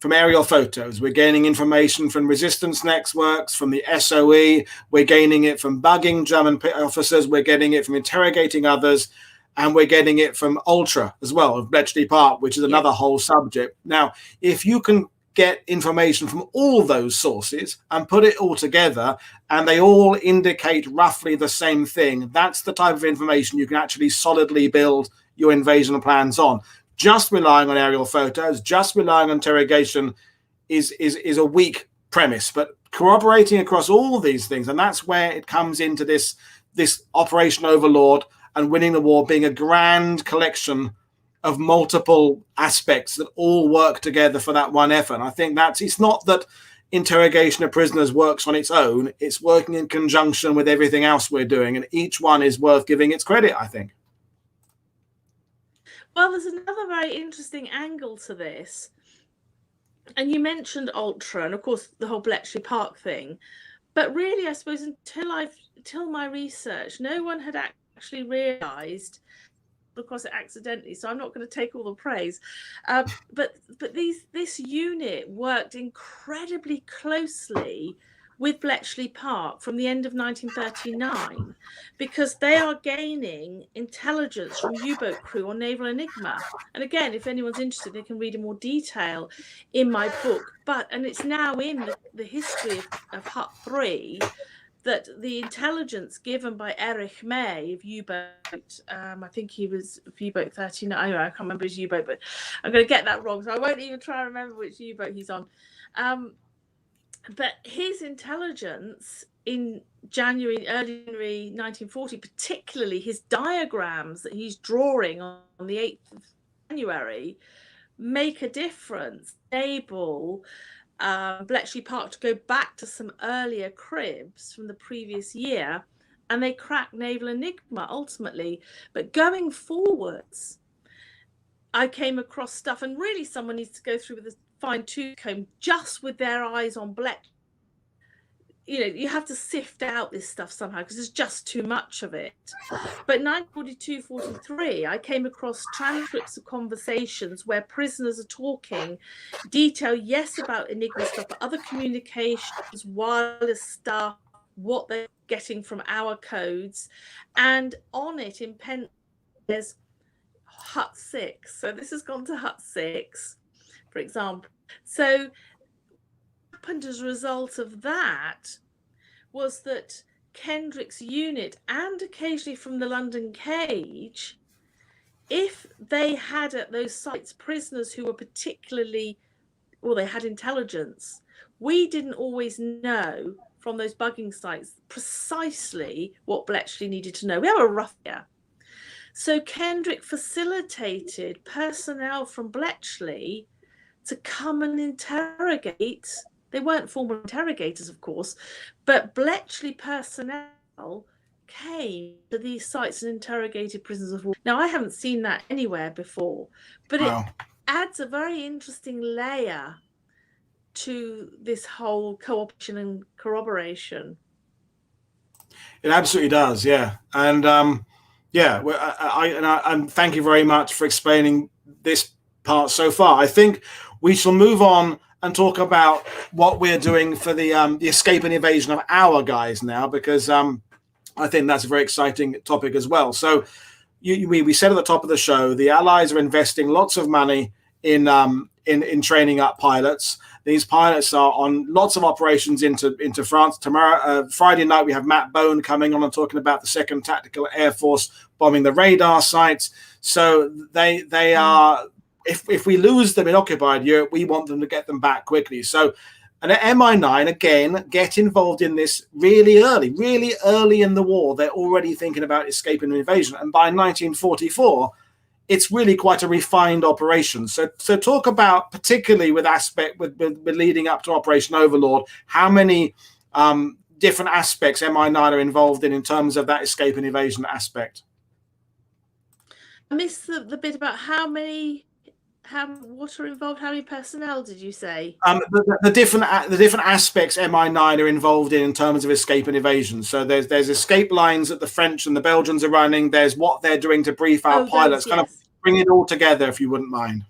from aerial photos, we're gaining information from resistance networks, from the SOE, we're gaining it from bugging German officers, we're getting it from interrogating others, and we're getting it from Ultra as well, of Bletchley Park, which is another whole subject. Now, if you can get information from all those sources and put it all together, and they all indicate roughly the same thing, that's the type of information you can actually solidly build your invasion plans on. Just relying on aerial photos, just relying on interrogation is a weak premise. But corroborating across all these things, and that's where it comes into this Operation Overlord and winning the war being a grand collection of multiple aspects that all work together for that one effort. And I think it's not that interrogation of prisoners works on its own, it's working in conjunction with everything else we're doing, and each one is worth giving its credit, I think. Well, there's another very interesting angle to this. And you mentioned Ultra and, of course, the whole Bletchley Park thing. But really, I suppose, until my research, no one had actually realised, across it accidentally, so I'm not going to take all the praise. But this unit worked incredibly closely with Bletchley Park from the end of 1939, because they are gaining intelligence from U-boat crew on Naval Enigma. And again, if anyone's interested, they can read in more detail in my book. And it's now in the history of Hut 3 that the intelligence given by Erich May of U-boat, I think he was U-boat 39, I can't remember his U-boat, but I'm going to get that wrong, so I won't even try to remember which U-boat he's on. But his intelligence in early January 1940, particularly his diagrams that he's drawing on the 8th of January, make a difference. Enable Bletchley Park to go back to some earlier cribs from the previous year, and they cracked Naval Enigma ultimately. But going forwards, I came across stuff, and really someone needs to go through with a fine-tooth comb just with their eyes on Bletchley. You know, you have to sift out this stuff somehow because there's just too much of it. But 1942-43, I came across transcripts of conversations where prisoners are talking, detail, yes, about Enigma stuff, but other communications, wireless stuff, what they're getting from our codes. And on it in pen, there's Hut 6. So this has gone to Hut 6, for example. So happened as a result of that was that Kendrick's unit, and occasionally from the London Cage, if they had at those sites prisoners who were particularly, well, they had intelligence, we didn't always know from those bugging sites precisely what Bletchley needed to know. We have a rough idea. So Kendrick facilitated personnel from Bletchley to come and interrogate. They weren't formal interrogators, of course, but Bletchley personnel came to these sites and interrogated prisoners of war. Now, I haven't seen that anywhere before, but it adds a very interesting layer to this whole cooperation and corroboration. It absolutely does, yeah. And and thank you very much for explaining this part so far. I think we shall move on and talk about what we're doing for the escape and evasion of our guys now, because I think that's a very exciting topic as well. So we said at the top of the show, the Allies are investing lots of money in training up pilots. These pilots are on lots of operations into France. Tomorrow, Friday night, we have Matt Bone coming on and talking about the 2nd Tactical Air Force bombing the radar sites. So they are, if we lose them in occupied Europe, we want them to get them back quickly. So, and at MI9, again, get involved in this really early in the war. They're already thinking about escape and invasion. And by 1944, it's really quite a refined operation. So talk about, particularly with leading up to Operation Overlord, how many different aspects MI9 are involved in terms of that escape and evasion aspect. I missed the bit about what are involved. How many personnel did you say? The different aspects MI9 are involved in terms of escape and evasion. So there's escape lines that the French and the Belgians are running. There's what they're doing to brief our pilots. Kind of bring it all together, if you wouldn't mind.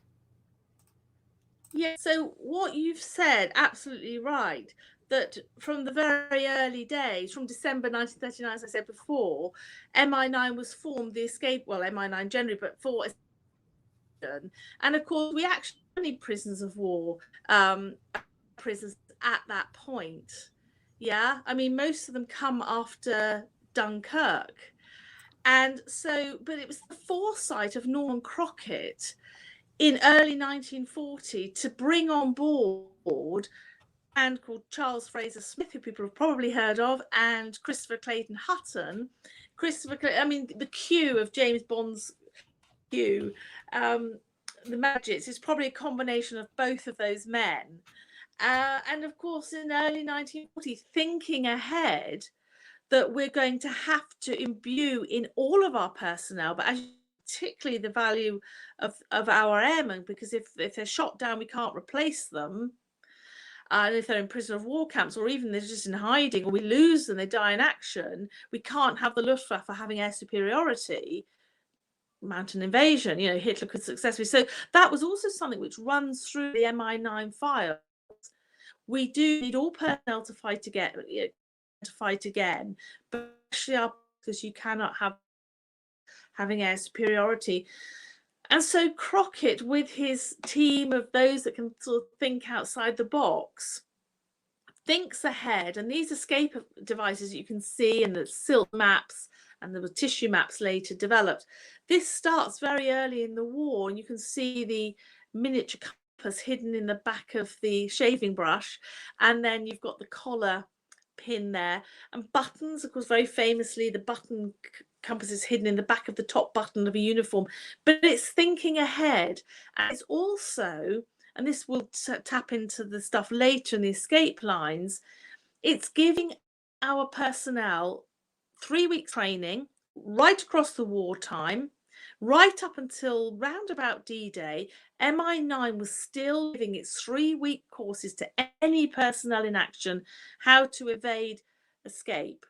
Yeah. So what you've said, absolutely right. That from the very early days, from December 1939, as I said before, MI9 was formed. The escape, well, MI9 generally, but for. And of course, we actually need prisoners of war, prisoners at that point. Yeah, I mean, most of them come after Dunkirk. And so, but it was the foresight of Norman Crockett in early 1940 to bring on board a man called Charles Fraser Smith, who people have probably heard of, and Christopher Clayton Hutton. I mean, the Q of James Bond's Q, the Magits is probably a combination of both of those men. And of course, in early 1940s, thinking ahead that we're going to have to imbue in all of our personnel, but particularly the value of our airmen, because if they're shot down, we can't replace them. And if they're in prisoner of war camps, or even they're just in hiding, or we lose them, they die in action, we can't have the Luftwaffe having air superiority. Mountain invasion, you know, Hitler could successfully. So that was also something which runs through the MI9 files. We do need all personnel to fight again, but actually, because you cannot have having air superiority. And so Crockett, with his team of those that can sort of think outside the box, thinks ahead. And these escape devices you can see in the silt maps, and there were tissue maps later developed. This starts very early in the war, and you can see the miniature compass hidden in the back of the shaving brush, and then you've got the collar pin there, and buttons. Of course, very famously, the button compass is hidden in the back of the top button of a uniform. But it's thinking ahead, and it's also and this will tap into the stuff later in the escape lines, it's giving our personnel 3 weeks training right across the wartime, right up until round about D-Day. MI9 was still giving its 3-week courses to any personnel in action how to evade, escape,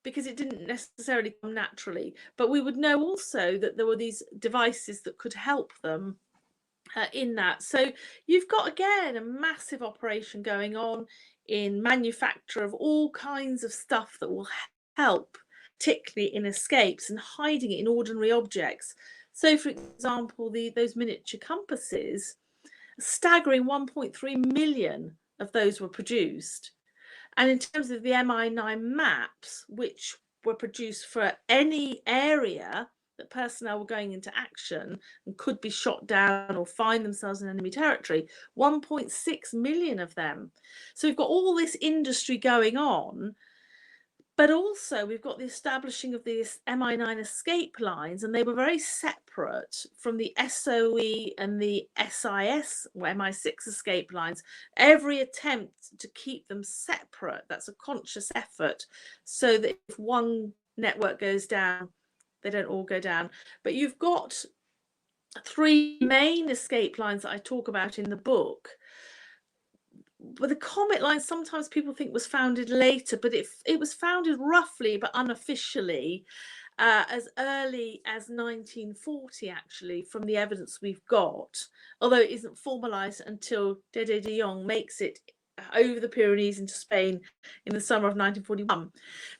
because it didn't necessarily come naturally. But we would know also that there were these devices that could help them in that. So you've got, again, a massive operation going on in manufacture of all kinds of stuff that will help, particularly in escapes, and hiding it in ordinary objects. So, for example, those miniature compasses, a staggering 1.3 million of those were produced. And in terms of the MI9 maps, which were produced for any area that personnel were going into action and could be shot down or find themselves in enemy territory, 1.6 million of them. So we've got all this industry going on, but also we've got the establishing of these MI9 escape lines, and they were very separate from the SOE and the SIS or MI6 escape lines. Every attempt to keep them separate, that's a conscious effort, so that if one network goes down, they don't all go down. But you've got 3 main escape lines that I talk about in the book. But the Comet line, sometimes people think was founded later, but it was founded roughly but unofficially as early as 1940, actually, from the evidence we've got, although it isn't formalized until DDay de Jong makes it over the Pyrenees into Spain in the summer of 1941.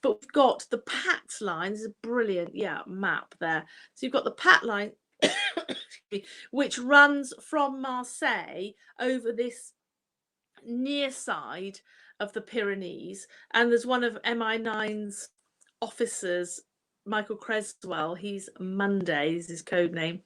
But we've got the PAT line. There's a brilliant map there. So you've got the PAT line which runs from Marseille over this near side of the Pyrenees, and there's one of MI9's officers, Michael Creswell, he's Monday is his code name,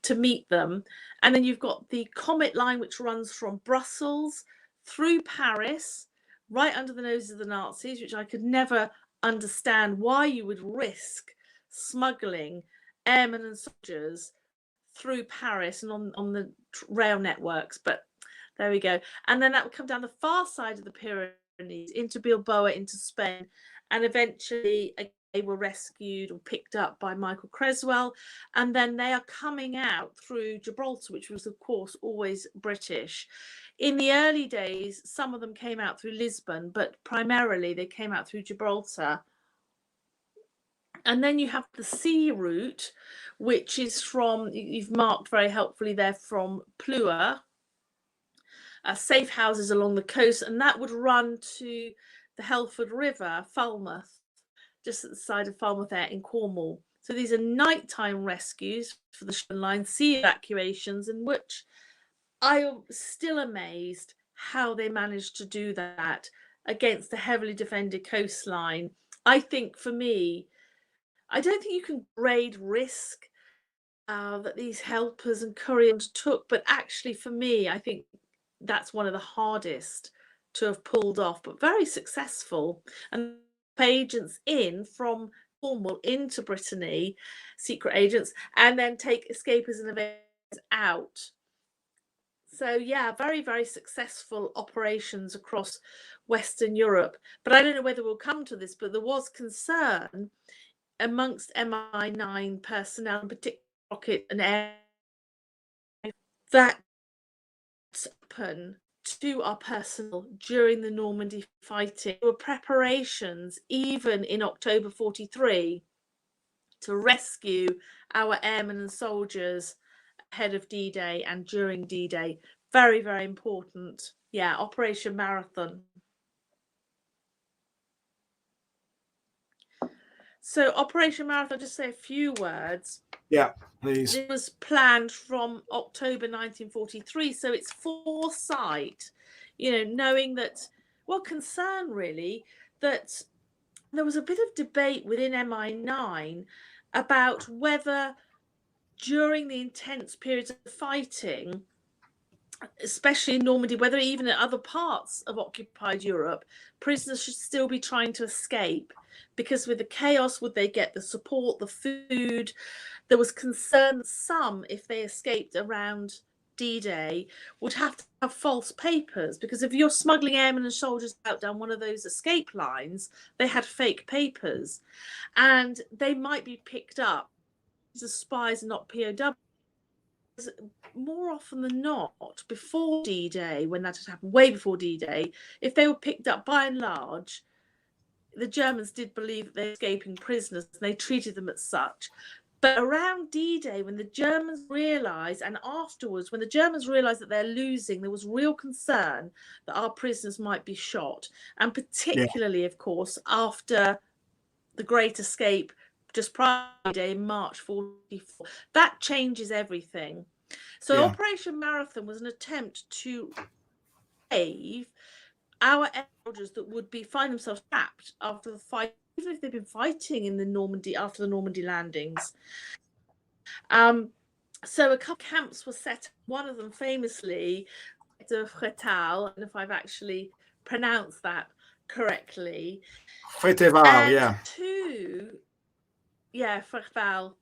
to meet them. And then you've got the Comet line, which runs from Brussels through Paris, right under the noses of the Nazis, which I could never understand why you would risk smuggling airmen and soldiers through Paris and on the rail networks, but there we go. And then that would come down the far side of the Pyrenees into Bilbao, into Spain, and eventually they were rescued or picked up by Michael Creswell, and then they are coming out through Gibraltar, which was of course always British. In the early days, some of them came out through Lisbon, but primarily they came out through Gibraltar. And then you have the sea route, which is from, you've marked very helpfully there, from Plua, safe houses along the coast, and that would run to the Helford River, Falmouth, just at the side of Falmouth there in Cornwall. So these are nighttime rescues for the Shetland Line, sea evacuations, in which I am still amazed how they managed to do that against a heavily defended coastline. I think, for me, I don't think you can grade risk that these helpers and couriers took, but actually for me, I think that's one of the hardest to have pulled off, but very successful. And agents in from Cornwall into Brittany, secret agents, and then take escapers and evaders out. So yeah, very, very successful operations across Western Europe. But I don't know whether we'll come to this, but there was concern amongst MI9 personnel, in particular rocket and air, that happen to our personnel during the Normandy fighting. There were preparations, even in October 43, to rescue our airmen and soldiers ahead of D-Day and during D-Day. Very, very important. Yeah, Operation Marathon. So Operation Marathon, I'll just say a few words. Yeah, please. It was planned from October 1943, so it's foresight, knowing that, well, concern really, that there was a bit of debate within MI9 about whether during the intense periods of fighting, especially in Normandy, whether even in other parts of occupied Europe, prisoners should still be trying to escape, because with the chaos, would they get the support, the food? There was concern that some, if they escaped around D-Day would have to have false papers, because if you're smuggling airmen and soldiers out down one of those escape lines, they had fake papers, and they might be picked up as spies and not POWs. More often than not, before D-Day, when that had happened, way before D-Day, if they were picked up, by and large, the Germans did believe that they were escaping prisoners, and they treated them as such. But around D-Day, when the Germans realised, and afterwards, when the Germans realised that they're losing, there was real concern that our prisoners might be shot. And particularly, of course, after the Great Escape, just prior to D-Day in March 1944. That changes everything. So Operation Marathon was an attempt to save our soldiers that would find themselves trapped after the fight, even if they've been fighting in the Normandy after the Normandy landings. So a couple of camps were set. One of them famously, de Fretal, I don't know if I've actually pronounced that correctly. Freteval, Freteval.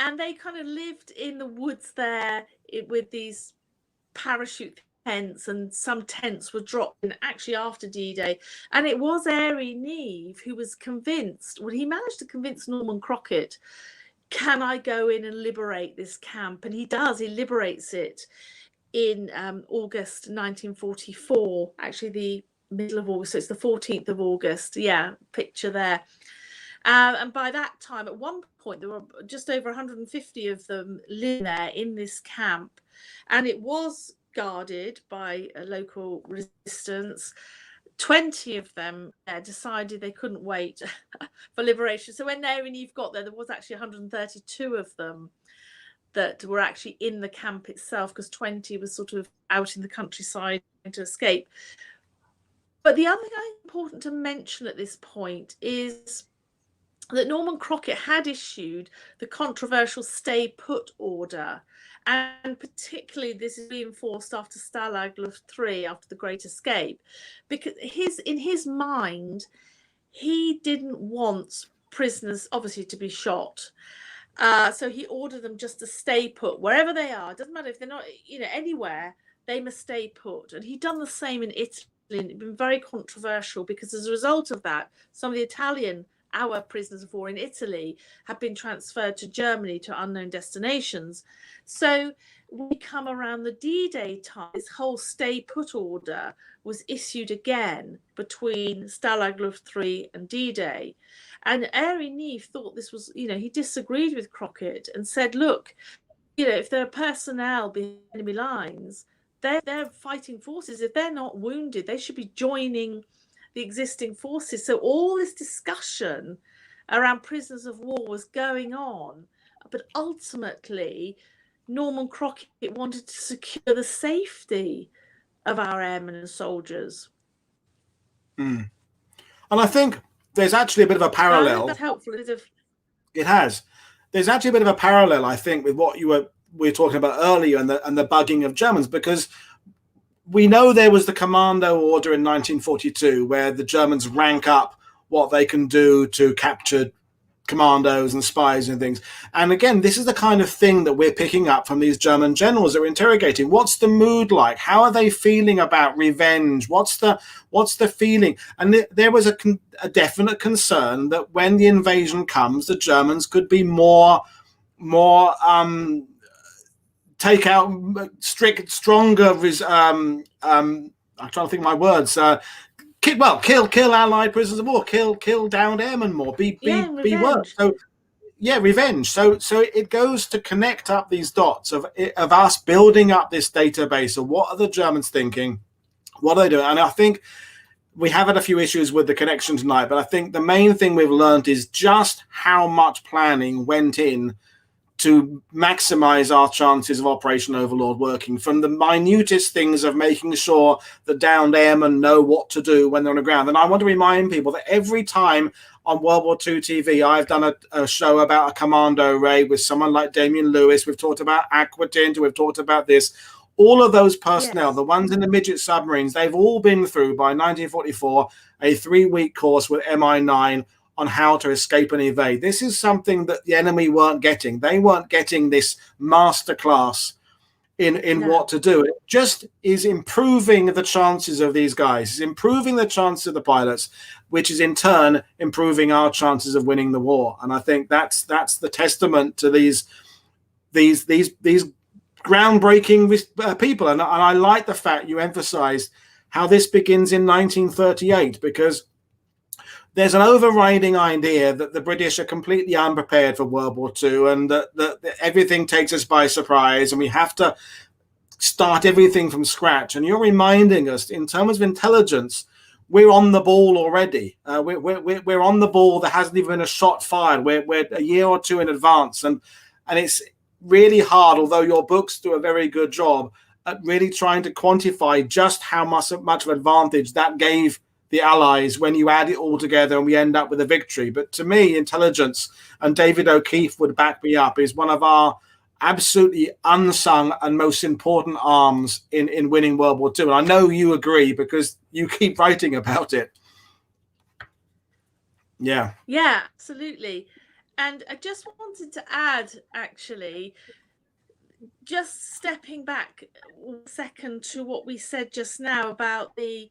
And they kind of lived in the woods there with these parachute tents, and some tents were dropped in actually after D-Day. And it was Airey Neave who was convinced, well, he managed to convince Norman Crockett, can I go in and liberate this camp? And he does, he liberates it in August 1944, actually the middle of August, so it's the 14th of August, picture there. And by that time, at one point, there were just over 150 of them living there in this camp, and it was guarded by a local resistance. 20 of them decided they couldn't wait for liberation. So when Airey Neave got there was actually 132 of them that were actually in the camp itself, because 20 was sort of out in the countryside to escape. But the other thing important to mention at this point is that Norman Crockett had issued the controversial stay put order, and particularly this is reinforced after Stalag Luft 3, after the Great Escape, because in his mind he didn't want prisoners obviously to be shot, so he ordered them just to stay put wherever they are. It doesn't matter if they're not anywhere, they must stay put. And he'd done the same in Italy, and it'd been very controversial, because as a result of that, some of the our prisoners of war in Italy have been transferred to Germany to unknown destinations. So we come around the D-Day time, this whole stay put order was issued again between Stalag Luft 3 and D-Day. And Airey Neave thought this was, he disagreed with Crockett and said, look, if there are personnel behind enemy lines, they're fighting forces. If they're not wounded, they should be joining the existing forces. So all this discussion around prisoners of war was going on, but ultimately Norman Crockett wanted to secure the safety of our airmen and soldiers. And I think there's actually a bit of a parallel. That's helpful. It has. There's actually a bit of a parallel, I think, with what we were talking about earlier and the bugging of Germans, because we know there was the commando order in 1942 where the Germans rank up what they can do to capture commandos and spies and things. And again, this is the kind of thing that we're picking up from these German generals that we're interrogating. What's the mood like? How are they feeling about revenge? What's the feeling? And there was a definite concern that when the invasion comes, the Germans could be more take out stronger. I'm trying to think of my words. Kill Allied prisoners of war. Kill downed airmen more. Be worse. So revenge. So it goes to connect up these dots of us building up this database of what are the Germans thinking, what are they doing, and I think we have had a few issues with the connection tonight. But I think the main thing we've learned is just how much planning went in to maximize our chances of Operation Overlord working, from the minutest things of making sure the downed airmen know what to do when they're on the ground. And I want to remind people that every time on World War II TV, I've done a show about a commando raid with someone like Damian Lewis. We've talked about Aquatint. We've talked about this. All of those personnel, the ones in the midget submarines, they've all been through, by 1944, a 3-week course with MI9 on how to escape and evade. This is something that the enemy weren't getting. They weren't getting this masterclass in what to do. It just is improving the chances of these guys. It's improving the chances of the pilots, which is in turn improving our chances of winning the war. And I think that's the testament to these groundbreaking people. And I like the fact you emphasized how this begins in 1938, because there's an overriding idea that the British are completely unprepared for World War II, and that everything takes us by surprise, and we have to start everything from scratch. And you're reminding us, in terms of intelligence, we're on the ball already. We're on the ball. There hasn't even been a shot fired. We're a year or two in advance, and it's really hard, although your books do a very good job at really trying to quantify just how much of advantage that gave the Allies when you add it all together and we end up with a victory. But to me, intelligence, and David O'Keefe would back me up, is one of our absolutely unsung and most important arms in winning World War II. And I know you agree because you keep writing about it. Yeah, absolutely. And I just wanted to add, actually, just stepping back a second to what we said just now about the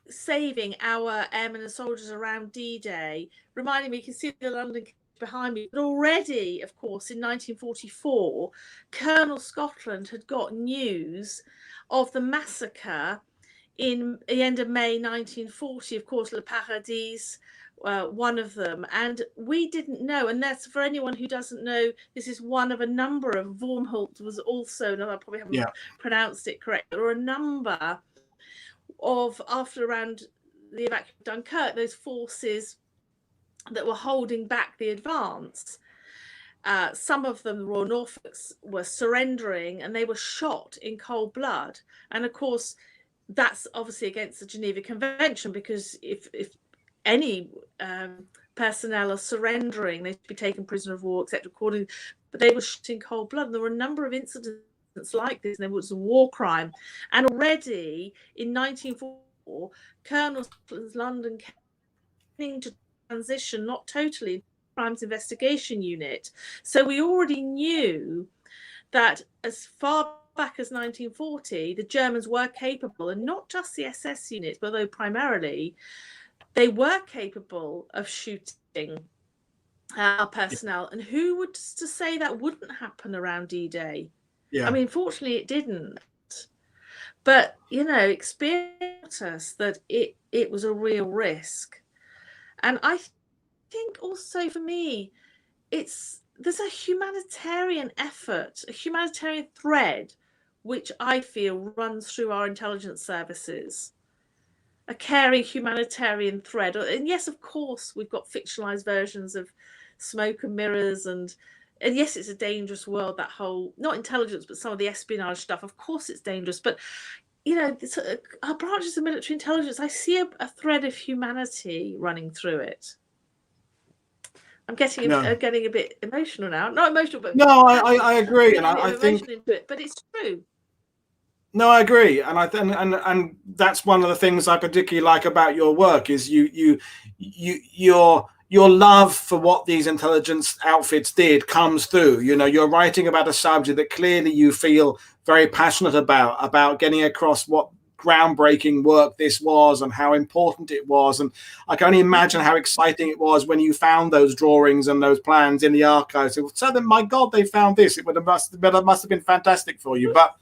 saving our airmen and soldiers around D-Day, reminding me, you can see the London behind me, but already, of course, in 1944, Colonel Scotland had got news of the massacre in the end of May 1940, of course, Le Paradis, one of them, and we didn't know. And that's, for anyone who doesn't know, this is one of a number of, Wormholt was also, and I probably haven't pronounced it correctly, or a number of, after around the evacuation of Dunkirk, those forces that were holding back the advance. Some of them, the Royal Norfolks, were surrendering, and they were shot in cold blood. And of course, that's obviously against the Geneva Convention, because if any personnel are surrendering, they should be taken prisoner of war, etc. According, but they were shot in cold blood. And there were a number of incidents like this, and there was a war crime. And already in 1944, Colonel Scotland's London came to transition, not totally, crimes investigation unit. So we already knew that as far back as 1940, the Germans were capable, and not just the SS units, but though primarily, they were capable of shooting our personnel. And who would to say that wouldn't happen around D-Day? I mean, fortunately, it didn't. But, you know, experience taught us that it was a real risk. And I think also for me, there's a humanitarian effort, a humanitarian thread, which I feel runs through our intelligence services. A caring humanitarian thread. And yes, of course, we've got fictionalized versions of Smoke and Mirrors, and yes, it's a dangerous world, that whole, not intelligence, but some of the espionage stuff. Of course it's dangerous, but you know, our branches of military intelligence, I see a thread of humanity running through it. I'm getting a bit emotional now. Not emotional, but no, I agree, and I think into it, but it's true. No, I agree, and and that's one of the things I particularly like about your work is your love for what these intelligence outfits did comes through. You know, you're writing about a subject that clearly you feel very passionate about getting across what groundbreaking work this was and how important it was. And I can only imagine how exciting it was when you found those drawings and those plans in the archives. So then, my God, they found this. It must have been fantastic for you. But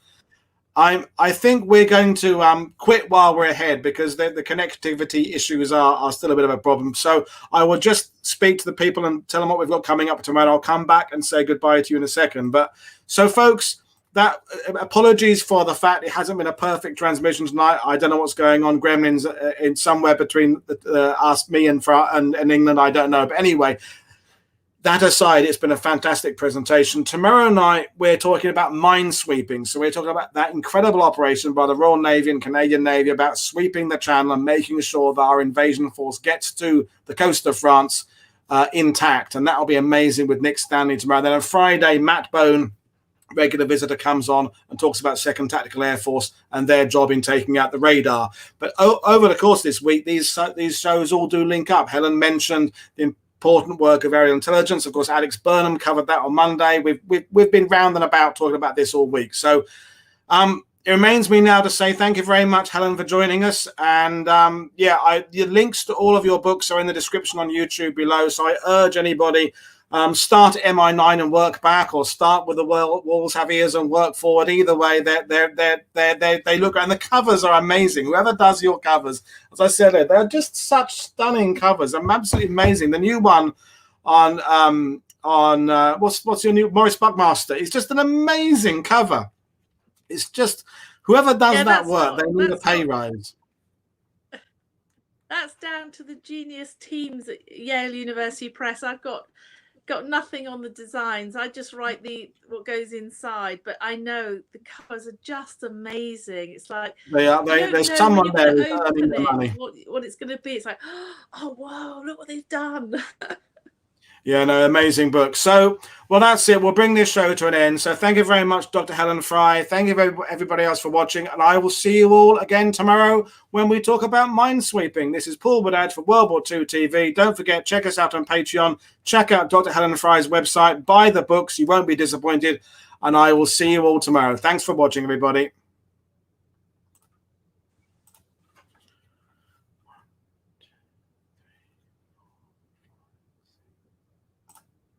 I think we're going to quit while we're ahead, because the connectivity issues are still a bit of a problem. So I will just speak to the people and tell them what we've got coming up tomorrow. I'll come back and say goodbye to you in a second. But so, folks, that apologies for the fact it hasn't been a perfect transmission tonight. I don't know what's going on. Gremlins in somewhere between me and England. I don't know. But anyway, that aside, it's been a fantastic presentation. Tomorrow night, we're talking about minesweeping. So we're talking about that incredible operation by the Royal Navy and Canadian Navy about sweeping the channel and making sure that our invasion force gets to the coast of France intact. And that'll be amazing with Nick Stanley tomorrow. Then on Friday, Matt Bone, regular visitor, comes on and talks about 2nd Tactical Air Force and their job in taking out the radar. But over the course of this week, these shows all do link up. Helen mentioned the important work of aerial intelligence. Of course, Alex Burnham covered that on Monday. We've been round and about talking about this all week. So it remains me now to say thank you very much, Helen, for joining us. And the links to all of your books are in the description on YouTube below. So I urge anybody, start at MI9 and work back, or start with The Walls Have Ears and work forward. Either way, they look, and the covers are amazing. Whoever does your covers, as I said, they're just such stunning covers. I'm absolutely amazing. The new one on what's your new Maurice Buckmaster? It's just an amazing cover. It's just, whoever does that work, they need a pay rise. That's down to the genius teams at Yale University Press. I've got nothing on the designs. I just write what goes inside, but I know the covers are just amazing. It's like there's someone there who's earning the money. What it's going to be? It's like, oh wow, look what they've done. Yeah, no, amazing book. So, well, that's it. We'll bring this show to an end. So thank you very much, Dr. Helen Fry. Thank you, everybody else, for watching. And I will see you all again tomorrow when we talk about minesweeping. This is Paul Woodadge for WW2TV. Don't forget, check us out on Patreon. Check out Dr. Helen Fry's website. Buy the books. You won't be disappointed. And I will see you all tomorrow. Thanks for watching, everybody.